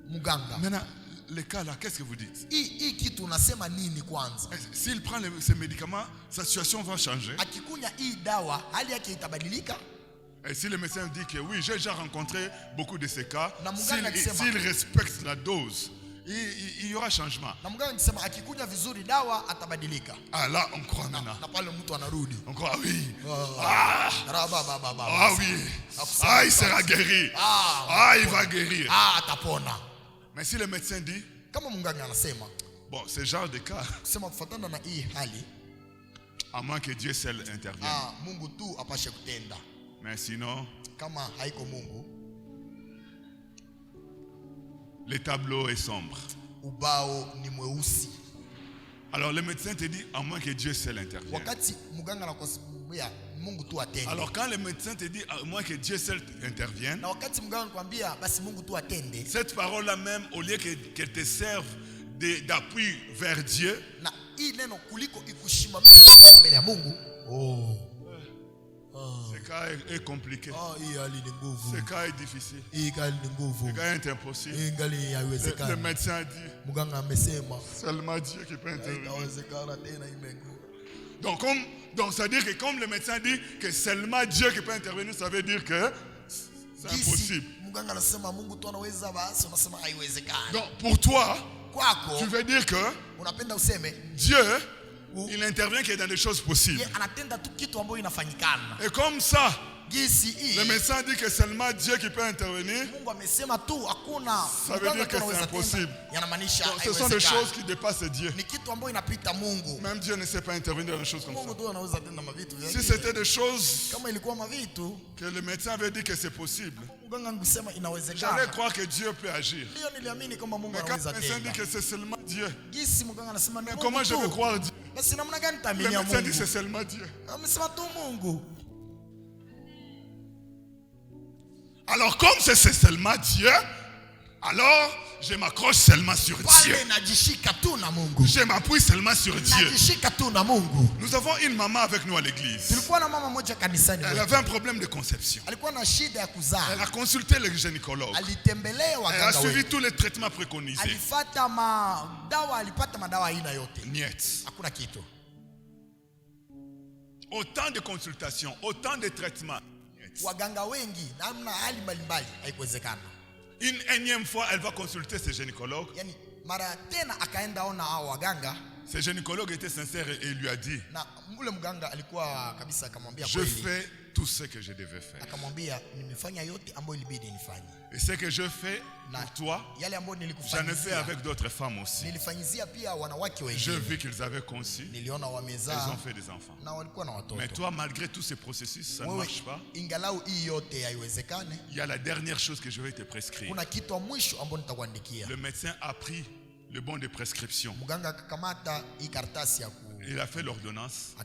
mganga. maintenant, les cas là, qu'est-ce que vous dites? Hii kitu unasema nini kwanza? S'il prend ces médicaments, sa situation va changer. Akikunya hii dawa hali yake itabadilika? Et si le médecin dit que oui, j'ai déjà rencontré beaucoup de ces cas, Na mganga akisema- s'il respecte la dose, il y aura changement. Na mganga akisema akikunya vizuri dawa atabadilika. Ah là, on croit maintenant. Na pale mtu anarudi. On croit, oui. Ah Oui. Ah, il sera guéri. Ah, il va guérir. Atapona. Mais si le médecin dit, Kama mganga anasema bon, ce genre de cas, kusema kufuatana na hii hali, à moins que Dieu seul intervienne. Mungu tu apashe kutenda. Mais sinon, Kama haiko Mungu, le tableau est sombre. ubao ni mweusi. Alors le médecin te dit, à moins que Dieu seul intervienne. Wakati mganga anakwambia Mungu tu atende. Alors quand le médecin te dit, à moins que Dieu seul intervienne, Na wakati mganga anakwambia basi Mungu tu atende, cette parole-là même, au lieu qu'elle te serve d'appui vers Dieu, na hii neno kuliko ikushimamisha mbele ya Mungu, ce cas est compliqué. hii hali ni nguvu. Ce cas est difficile. Hii hali ni nguvu. Ce cas est impossible. Hii ngali Le haiwezekani. médecin a dit, Mganga amesema seulement Dieu qui peut intervenir. haitawezekana tena imegu. Donc ça veut dire que comme le médecin dit que seulement Dieu qui peut intervenir, ça veut dire que c'est impossible. Mganga anasema Mungu tu anaweza, basi unasema haiwezekani. Donc pour toi, Kwako tu veux dire que unapenda useme Dieu, il intervient que dans des choses possibles. ye anatenda tu kitu ambayo inafanyikana. Et comme ça, Gisi le hii médecin dit que seulement Dieu qui peut intervenir. Mungu amesema tu hakuna Ça veut dire que c'est impossible. Yanamaanisha Donc, ce sont des haiwezekani. choses qui dépassent Dieu. Ni kitu ambayo inapita Mungu. Même Dieu ne sait pas intervenir dans des choses comme Mungu ça. tu anaweza tenda mavitu vya Si hivi. c'était des choses Kama ilikuwa mavitu, que le médecin avait dit que c'est possible, mganga angesema j'allais inawezekana. croire que Dieu peut agir. Ndio niliamini kwamba Mungu Mais quand le anaweza médecin dit tenda. que c'est seulement Dieu, Gisi mganga anasema ni mais Mungu comment je tu. vais croire Dieu? Basi namna gani Le taaminia médecin dit que c'est Mungu? seulement Dieu. Amesema tu Mungu. Alors comme c'est seulement Dieu, Alors, je m'accroche seulement sur Dieu. Je m'appuie seulement sur Dieu. Nous avons une maman avec nous à l'église. Elle avait un problème de conception. Elle a consulté le gynécologue. Elle a suivi tous les traitements préconisés. Niet. Autant de consultations, autant de traitements. Une énième fois, elle va consulter ce gynécologue. Ce gynécologue était sincère et il lui a dit: je fais tout ce que je devais faire. Et ce que je fais pour toi, j'en ai fait avec d'autres femmes aussi. Je vis qu'ils avaient conçu, ils ont fait des enfants. Mais toi, malgré tous ces processus, ça ne marche pas. Il y a la dernière chose que je vais te prescrire. Le médecin a pris le bon de prescription. Il a fait l'ordonnance.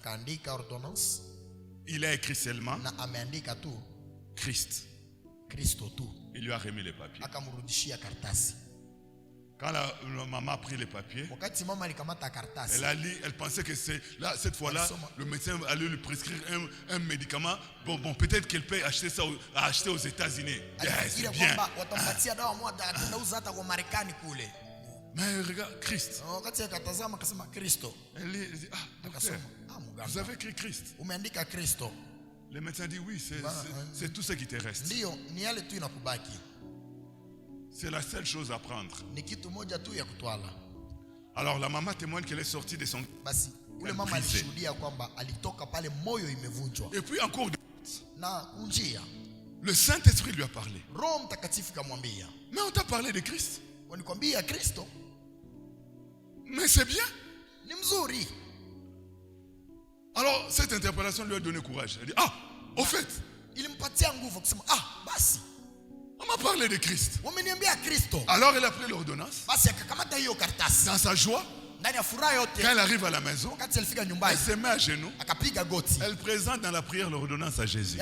Il a écrit seulement Christ. Il lui a remis les papiers. Quand la maman a pris les papiers, elle a lu, elle pensait que cette fois-là, le médecin allait lui prescrire un médicament. Bon, peut-être qu'elle peut acheter ça acheter aux États-Unis. C'est bien. Mais regarde, Christ. Elle dit: docteur, vous avez écrit Christ. Le médecin dit: oui, c'est tout ce qui te reste. C'est la seule chose à prendre. Alors la maman témoigne qu'elle est sortie de son brisé. Et puis en cours de route, le Saint-Esprit lui a parlé. Mais on t'a parlé de Christ. Mais c'est bien. Alors cette interpellation lui a donné courage. Elle dit: au fait, on m'a parlé de Christ. Alors elle a pris l'ordonnance. Dans sa joie, quand elle arrive à la maison, elle se met à genoux. Elle présente dans la prière l'ordonnance à Jésus.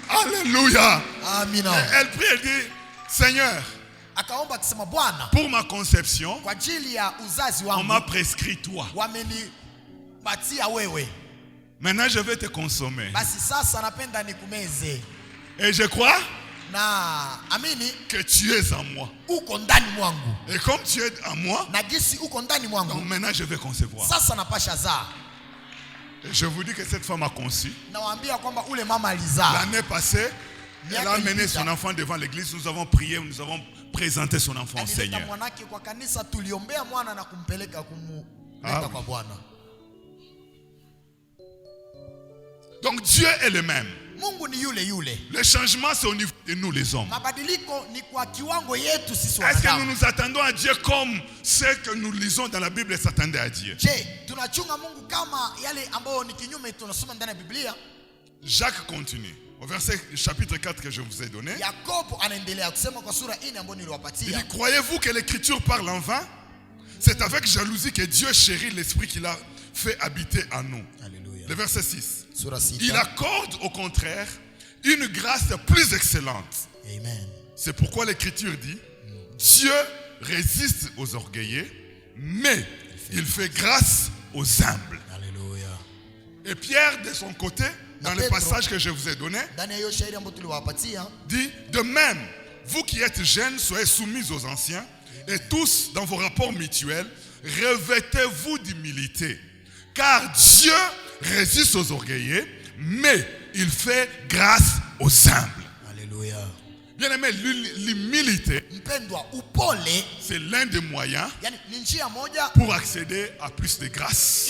Alléluia. Elle prie, elle dit: Seigneur, pour ma conception, on m'a prescrit toi. Maintenant je vais te consommer. Et je crois que tu es en moi. Et comme tu es en moi, donc maintenant je vais concevoir. Et je vous dis que cette femme a conçu. L'année passée, elle a amené son enfant devant l'église. Nous avons prié, nous avons présenté son enfant au Seigneur. Donc Dieu est le même. Le changement, c'est au niveau de nous les hommes. Est-ce que nous nous attendons à Dieu comme ce que nous lisons dans la Bible s'attendait à Dieu? Jacques continue. Au verset chapitre 4 que je vous ai donné. Il dit: croyez-vous que l'écriture parle en vain? C'est avec jalousie que Dieu chérit l'esprit qu'il a fait habiter en nous. Le verset 6. Il accorde au contraire une grâce plus excellente. C'est pourquoi l'écriture dit: Dieu résiste aux orgueilleux, mais il fait grâce aux humbles. Et Pierre, de son côté, dans le passage que je vous ai donné, dit: de même, vous qui êtes jeunes, soyez soumis aux anciens, et tous, dans vos rapports mutuels, revêtez-vous d'humilité. Car Dieu résiste aux orgueilleux, mais il fait grâce aux humbles. Alléluia. Bien aimé, l'humilité, c'est l'un des moyens pour accéder à plus de grâce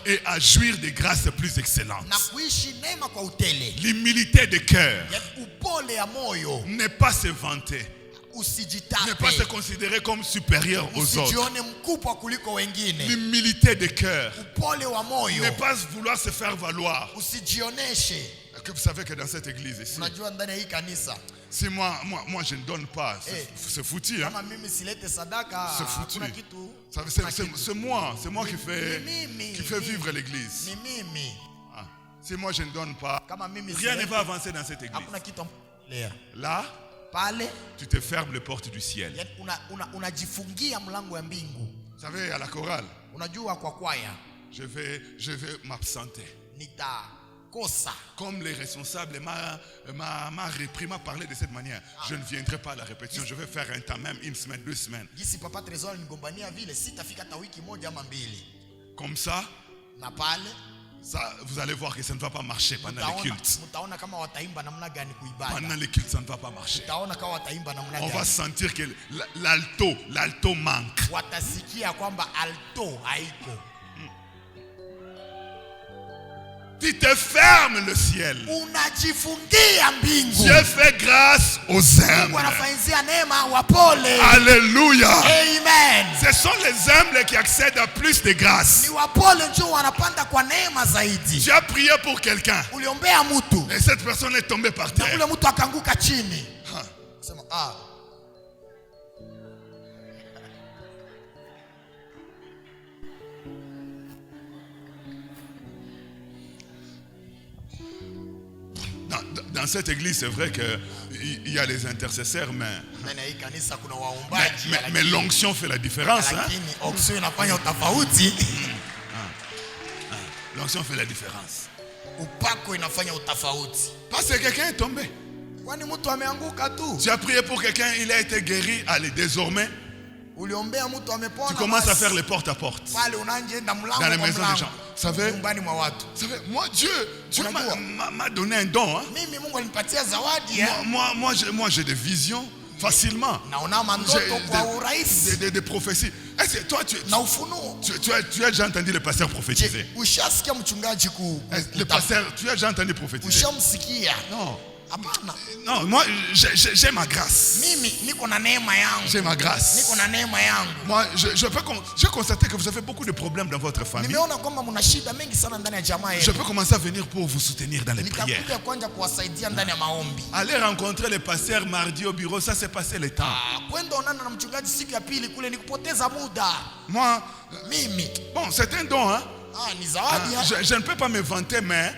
et à jouir des grâces plus excellentes. L'humilité de cœur n'est pas se vanter, ne pas se considérer comme supérieur aux autres. L'humilité de cœur, ne pas vouloir se faire valoir. Que vous savez que dans cette église ici, si moi je ne donne pas, c'est foutu, hein? C'est foutu. C'est moi qui fait vivre l'église. Si moi je ne donne pas, rien ne va avancer dans cette église. Là, tu te fermes les portes du ciel. Vous savez, à la chorale, je vais m'absenter. Comme les responsables m'a repris, m'a parlé de cette manière. Je ne viendrai pas à la répétition. Je vais faire un temps, même une semaine, 2 semaines. Comme ça, vous allez voir que ça ne va pas marcher pendant les cultes. Pendant les cultes, ça ne va pas marcher. On va sentir que l'alto manque. Tu te fermes le ciel. Dieu fait grâce aux humbles. Alléluia. Amen. Ce sont les humbles qui accèdent à plus de grâce. Tu as prié pour quelqu'un et cette personne est tombée par terre. Dans cette église, c'est vrai qu'il y a les intercesseurs, mais l'onction fait la différence. Hein? L'onction fait la différence. Parce que quelqu'un est tombé. Tu as prié pour quelqu'un, il a été guéri. Allez, désormais, tu commences à faire les porte à porte dans les maisons des gens. Vous savez, moi, Dieu m'a donné un don. Hein? Moi, j'ai des visions facilement. J'ai des prophéties. Est-ce que toi, tu as déjà entendu le pasteur prophétiser? Le pasteur, tu as déjà entendu prophétiser? Non. Non, moi j'ai ma grâce. J'ai ma grâce. Moi, j'ai constaté que vous avez beaucoup de problèmes dans votre famille. Je peux commencer à venir pour vous soutenir dans les prières. Aller rencontrer les pasteurs mardi au bureau, ça s'est passé le temps. Moi, bon, c'est un don, hein? Je ne peux pas me vanter, mais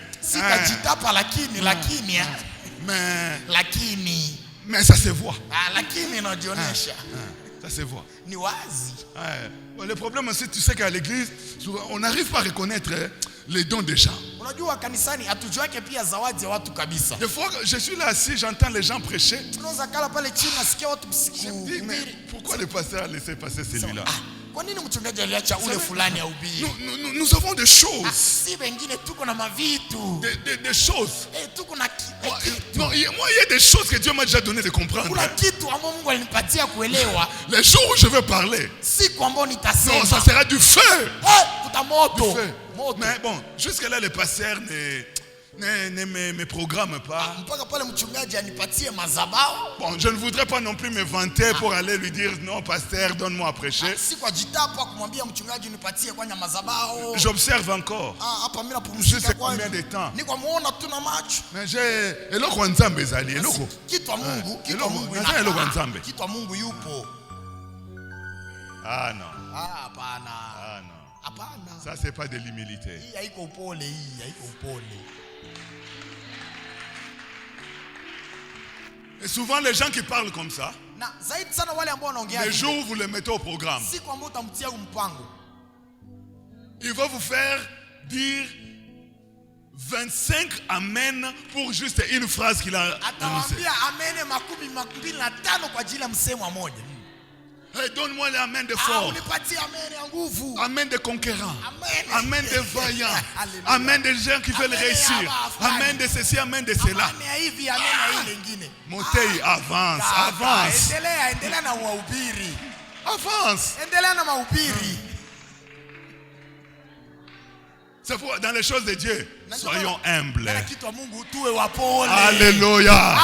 mais ça se voit. Ça se voit. Le problème aussi, tu sais qu'à l'église, on n'arrive pas à reconnaître les dons des gens. Des fois, je suis là assis, j'entends les gens prêcher. Je me dis, mais pourquoi le pasteur a laissé passer celui-là? Nous avons des choses. Des choses. Non, moi, il y a des choses que Dieu m'a déjà donné de comprendre. Les jours où je vais parler, non, ça sera du feu. Du feu. Mais bon, jusque-là, les pasteurs ne me programment pas. Bon, je ne voudrais pas non plus me vanter pour aller lui dire non, pasteur, donne-moi à prêcher. J'observe encore. Je sais combien de temps. Mais j'ai eloko nzambe ezali eloko. Ah non. Ah non. Ça c'est pas de l'humilité. Et souvent les gens qui parlent comme ça, les jours où vous les mettez au programme, il va vous faire dire 25 amen pour juste une phrase qu'il a annoncée. Hey, donne-moi les amen de fort. Amen de conquérants. Amen de vaillants. Amen de gens qui veulent réussir. Amen de ceci, amen de cela. Montez, avance, avance. Avance. C'est pour dans les choses de Dieu. Soyons humbles. Alléluia.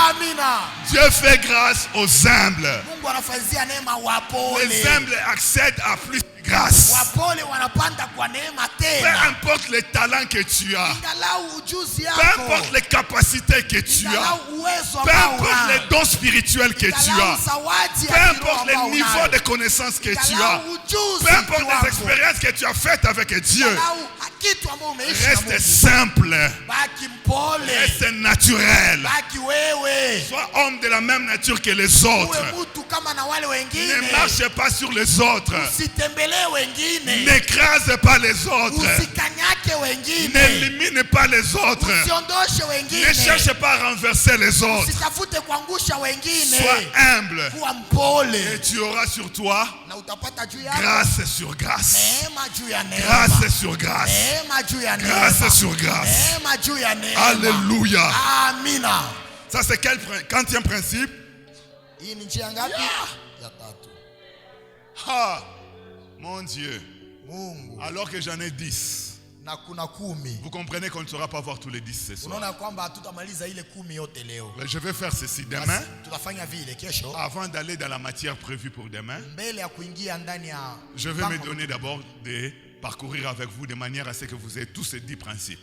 Dieu fait grâce aux humbles. Les humbles accèdent à plus de grâce. Peu importe les talents que tu as, peu importe les capacités que tu as, peu importe les dons spirituels que tu as, peu importe les niveaux de connaissances que tu as, peu importe les expériences que tu as faites avec Dieu, Reste simple. Reste naturel. Sois homme de la même nature que les autres. Ne marche pas sur les autres. N'écrase pas les autres. N'élimine pas les autres. Ne cherche pas à renverser les autres. Sois humble. Et tu auras sur toi grâce sur grâce. Grâce sur grâce. Grâce sur grâce. Alléluia. Ça c'est quantième principe? Ah, mon Dieu. Alors que j'en ai 10. Vous comprenez qu'on ne saura pas voir tous les 10 ce soir. Mais je vais faire ceci demain. Avant d'aller dans la matière prévue pour demain, je vais me donner d'abord de parcourir avec vous de manière à ce que vous ayez tous ces 10 principes.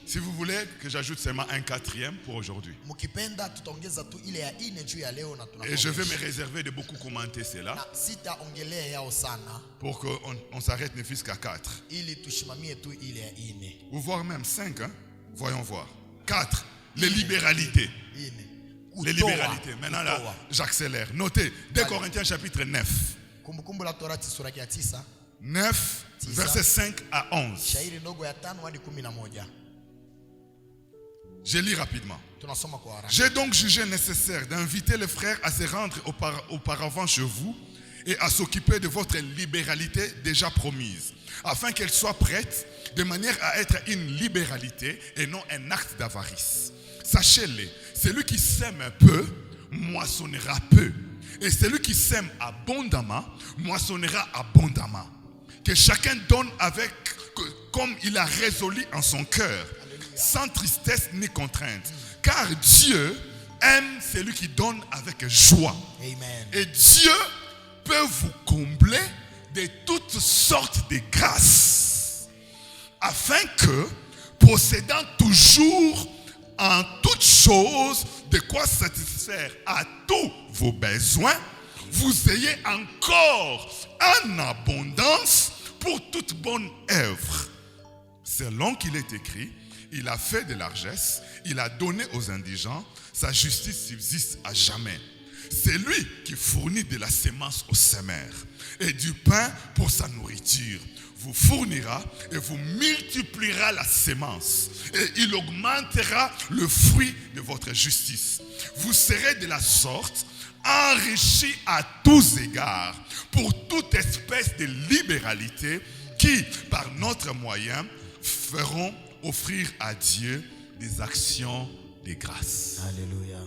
Si vous voulez que j'ajoute seulement un quatrième pour aujourd'hui. Et je vais me réserver de beaucoup commenter cela pour qu'on s'arrête ne fût-ce qu'à 4. Ou voire même 5. Hein? Voyons voir. 4. Les libéralités. Les libéralités. Maintenant là, j'accélère. Notez, 2 Corinthiens chapitre 9. 9, versets 5 à 11. Je lis rapidement. J'ai donc jugé nécessaire d'inviter les frères à se rendre auparavant chez vous et à s'occuper de votre libéralité déjà promise, afin qu'elle soit prête de manière à être une libéralité et non un acte d'avarice. Sachez-le, celui qui sème peu, moissonnera peu. Et celui qui sème abondamment, moissonnera abondamment. Que chacun donne avec, comme il a résolu en son cœur, sans tristesse ni contrainte. Car Dieu aime celui qui donne avec joie. Amen. Et Dieu peut vous combler de toutes sortes de grâces, afin que, possédant toujours en toutes choses de quoi satisfaire à tous vos besoins, vous ayez encore en abondance pour toute bonne œuvre. Selon qu'il est écrit, il a fait de largesse, il a donné aux indigents, sa justice subsiste à jamais. C'est lui qui fournit de la sémence aux semeurs et du pain pour sa nourriture. Vous fournira et vous multipliera la sémence et il augmentera le fruit de votre justice. Vous serez de la sorte enrichis à tous égards pour toute espèce de libéralité qui, par notre moyen, feront offrir à Dieu des actions de grâce. Alléluia.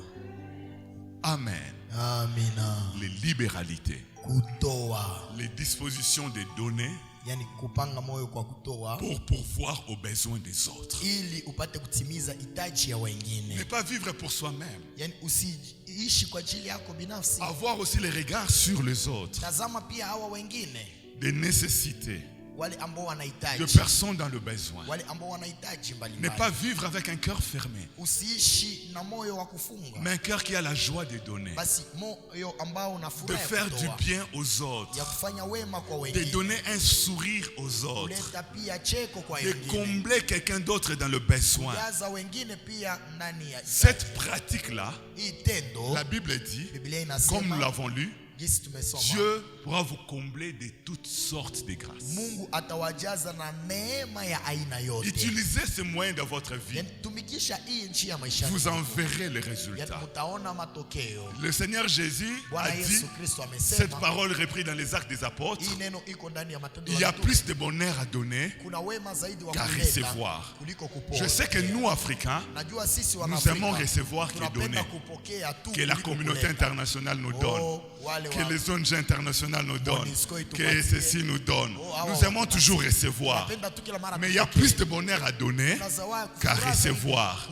Amen. Amina. Les libéralités. Kutoa. Les dispositions de donner yani kupanga moyo kwa kutoa pour pourvoir aux besoins des autres. Ili upate kutimiza hitaji ya wengine. Ne pas vivre pour soi-même. Yani usiishi kwa ajili yako binafsi. Avoir aussi les regards sur les autres. Tazama pia hawa wengine. Des nécessités. Wale ambao wanahitaji. De personnes dans le besoin. Wale ambao wanahitaji mbalimbali. Ne pas vivre avec un cœur fermé. Usiishi na moyo wa kufunga. Mais un cœur qui a la joie de donner. Basi moyo ambao una furaha. De faire du bien aux autres. Ya kufanya wema kwa wengine. De donner un sourire aux autres. Kuleta pia cheko kwa wengine. De combler quelqu'un d'autre dans le besoin. Kujaza wengine pia ndani ya. Cette pratique-là, la Bible dit, comme nous l'avons lu, Dieu pourra vous combler de toutes sortes de grâces. Utilisez ce moyen dans votre vie. Vous en verrez les résultats. Le Seigneur Jésus a dit, cette parole reprise dans les Actes des Apôtres, il y a plus de bonheur à donner qu'à recevoir. Je sais que nous, Africains, nous aimons recevoir que donner. Que la communauté internationale nous donne. Que les ONG internationales nous donnent, que ceci nous donne. Nous aimons toujours recevoir. Mais il y a plus de bonheur à donner qu'à recevoir.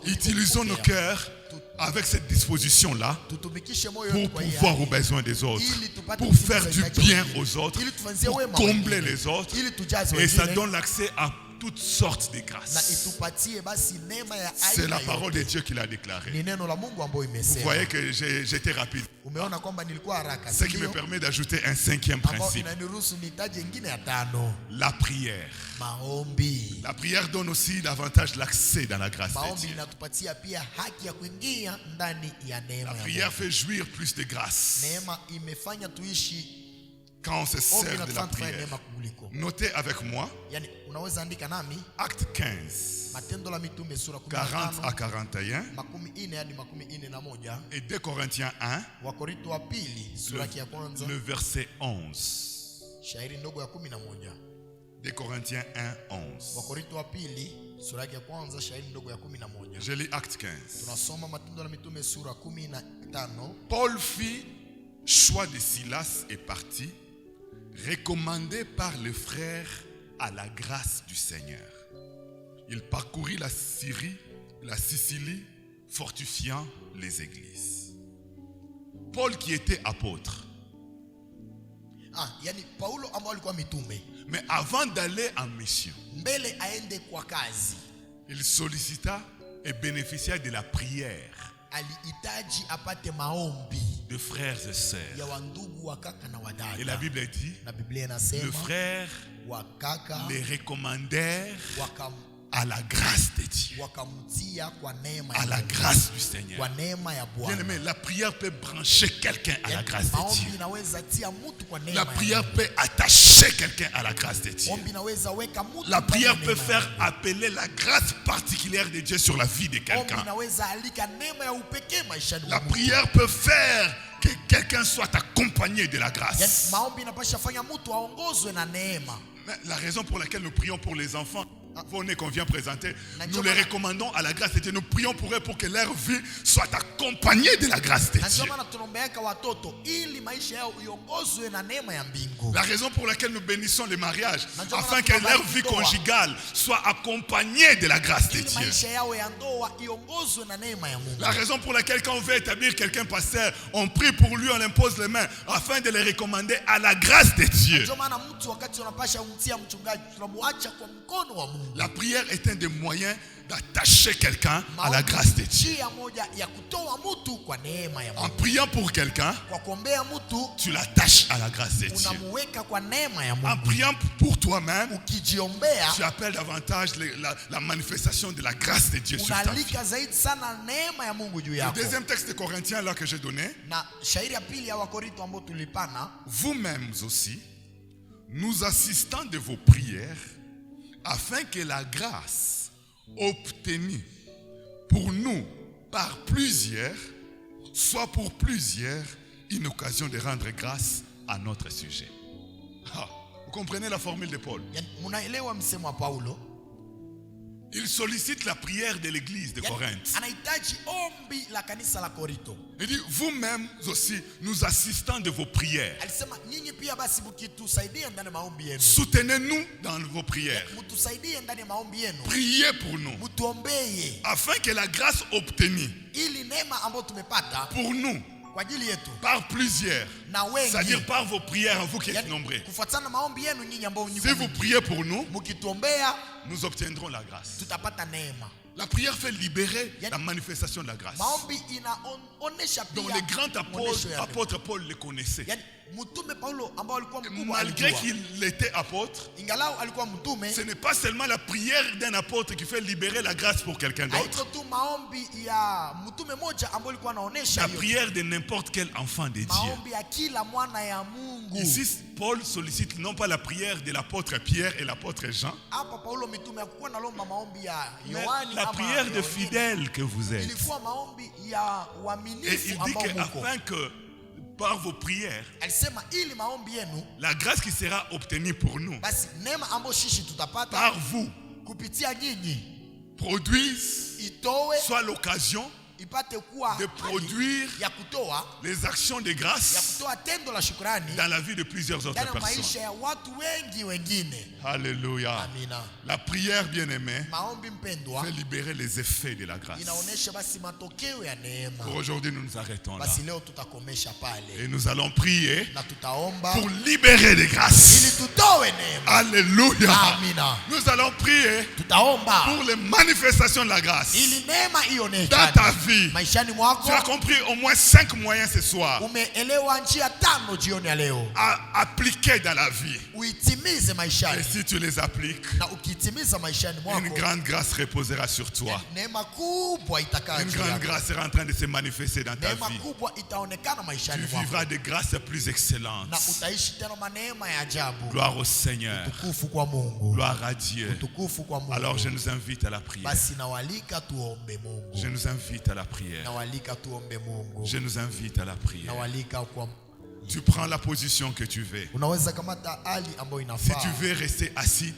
Utilisons nos cœurs avec cette disposition-là pour pouvoir aux besoins des autres, pour faire du bien aux autres, pour combler les autres. Et ça donne l'accès à toutes sortes de grâces. C'est la parole de Dieu qui l'a déclaré. Vous voyez que j'étais rapide. Ce qui me permet d'ajouter un 5e principe. La prière. La prière donne aussi davantage l'accès dans la grâce de Dieu. La prière fait jouir plus de grâce quand on se sert de la prière. Notez avec moi Acte 15, 40 à 41 et 2 Corinthiens 1, le verset 11. 2 Corinthiens 1, 11. Je lis Acte 15. Paul fit choix de Silas et partit, recommandé par les frères à la grâce du Seigneur. Il parcourut la Syrie, la Sicile, fortifiant les églises. Paul qui était apôtre. Mais avant d'aller en mission, il sollicita et bénéficia de la prière de frères et sœurs. Et la Bible dit, le frère les recommandèrent à la grâce de Dieu, à la grâce du Seigneur. Bien-aimé, la prière peut brancher quelqu'un à la grâce de Dieu. La prière peut attacher quelqu'un à la grâce de Dieu. La prière peut faire appeler la grâce particulière de Dieu sur la vie de quelqu'un. La prière peut faire que quelqu'un soit accompagné de la grâce. Mais la raison pour laquelle nous prions pour les enfants qu'on vient présenter, nous les recommandons à la grâce de Dieu. Nous prions pour eux pour que leur vie soit accompagnée de la grâce de Dieu. La raison pour laquelle nous bénissons les mariages, afin que leur vie conjugale soit accompagnée de la grâce de Dieu. La raison pour laquelle quand on veut établir quelqu'un pasteur, on prie pour lui, on impose les mains, afin de les recommander à la grâce de Dieu. La prière est un des moyens d'attacher quelqu'un à la grâce de Dieu. En priant pour quelqu'un, tu l'attaches à la grâce de Dieu. En priant pour toi-même, tu appelles davantage la manifestation de la grâce de Dieu sur ta vie. Le deuxième texte de Corinthiens là que j'ai donné, vous-mêmes aussi, nous assistons de vos prières, afin que la grâce obtenue pour nous par plusieurs soit pour plusieurs une occasion de rendre grâce à notre sujet. Vous comprenez la formule de Paul? Il sollicite la prière de l'église de Corinthe. Il dit, vous-mêmes aussi, nous assistons de vos prières. Soutenez-nous dans vos prières. Priez pour nous. Afin que la grâce obtenue pour nous, par plusieurs, c'est-à-dire par vos prières, vous qui êtes nombreux. Si vous priez pour nous, nous obtiendrons la grâce. La prière fait libérer la manifestation de la grâce. Donc les grands apôtres Paul les connaissait. Malgré qu'il était apôtre, ce n'est pas seulement la prière d'un apôtre qui fait libérer la grâce pour quelqu'un d'autre. La prière de n'importe quel enfant de Dieu. Ici, Paul sollicite non pas la prière de l'apôtre Pierre et l'apôtre Jean, mais la prière de fidèles que vous êtes. Et il dit qu'afin que par vos prières, la grâce qui sera obtenue pour nous par vous produise soit l'occasion de produire les actions de grâce dans la vie de plusieurs autres personnes. Alléluia. La prière, bien-aimée, fait libérer les effets de la grâce. Pour aujourd'hui, nous nous arrêtons là. Et nous allons prier pour libérer les grâces. Alléluia. Nous allons prier pour les manifestations de la grâce dans ta vie. Tu as compris au moins 5 moyens ce soir à appliquer dans la vie. Et si tu les appliques, une grande grâce reposera sur toi. Une grande grâce sera en train de se manifester dans ta vie. Tu vivras des grâces plus excellentes. Gloire au Seigneur. Gloire à Dieu. Alors je nous invite à la prière. Je nous invite à la prière. Je nous invite à la prière. Tu prends la position que tu veux. Si tu veux rester assis,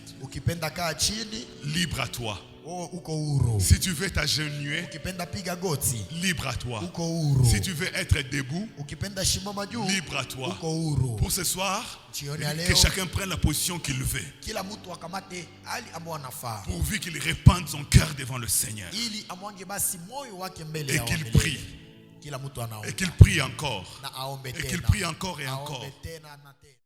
libre à toi. Si tu veux t'agenouiller, libre à toi. Si tu veux être debout, libre à toi. Pour ce soir, que chacun prenne la position qu'il veut, pourvu qu'il répande son cœur devant le Seigneur et qu'il prie. Et qu'il prie encore. Et qu'il prie encore et encore.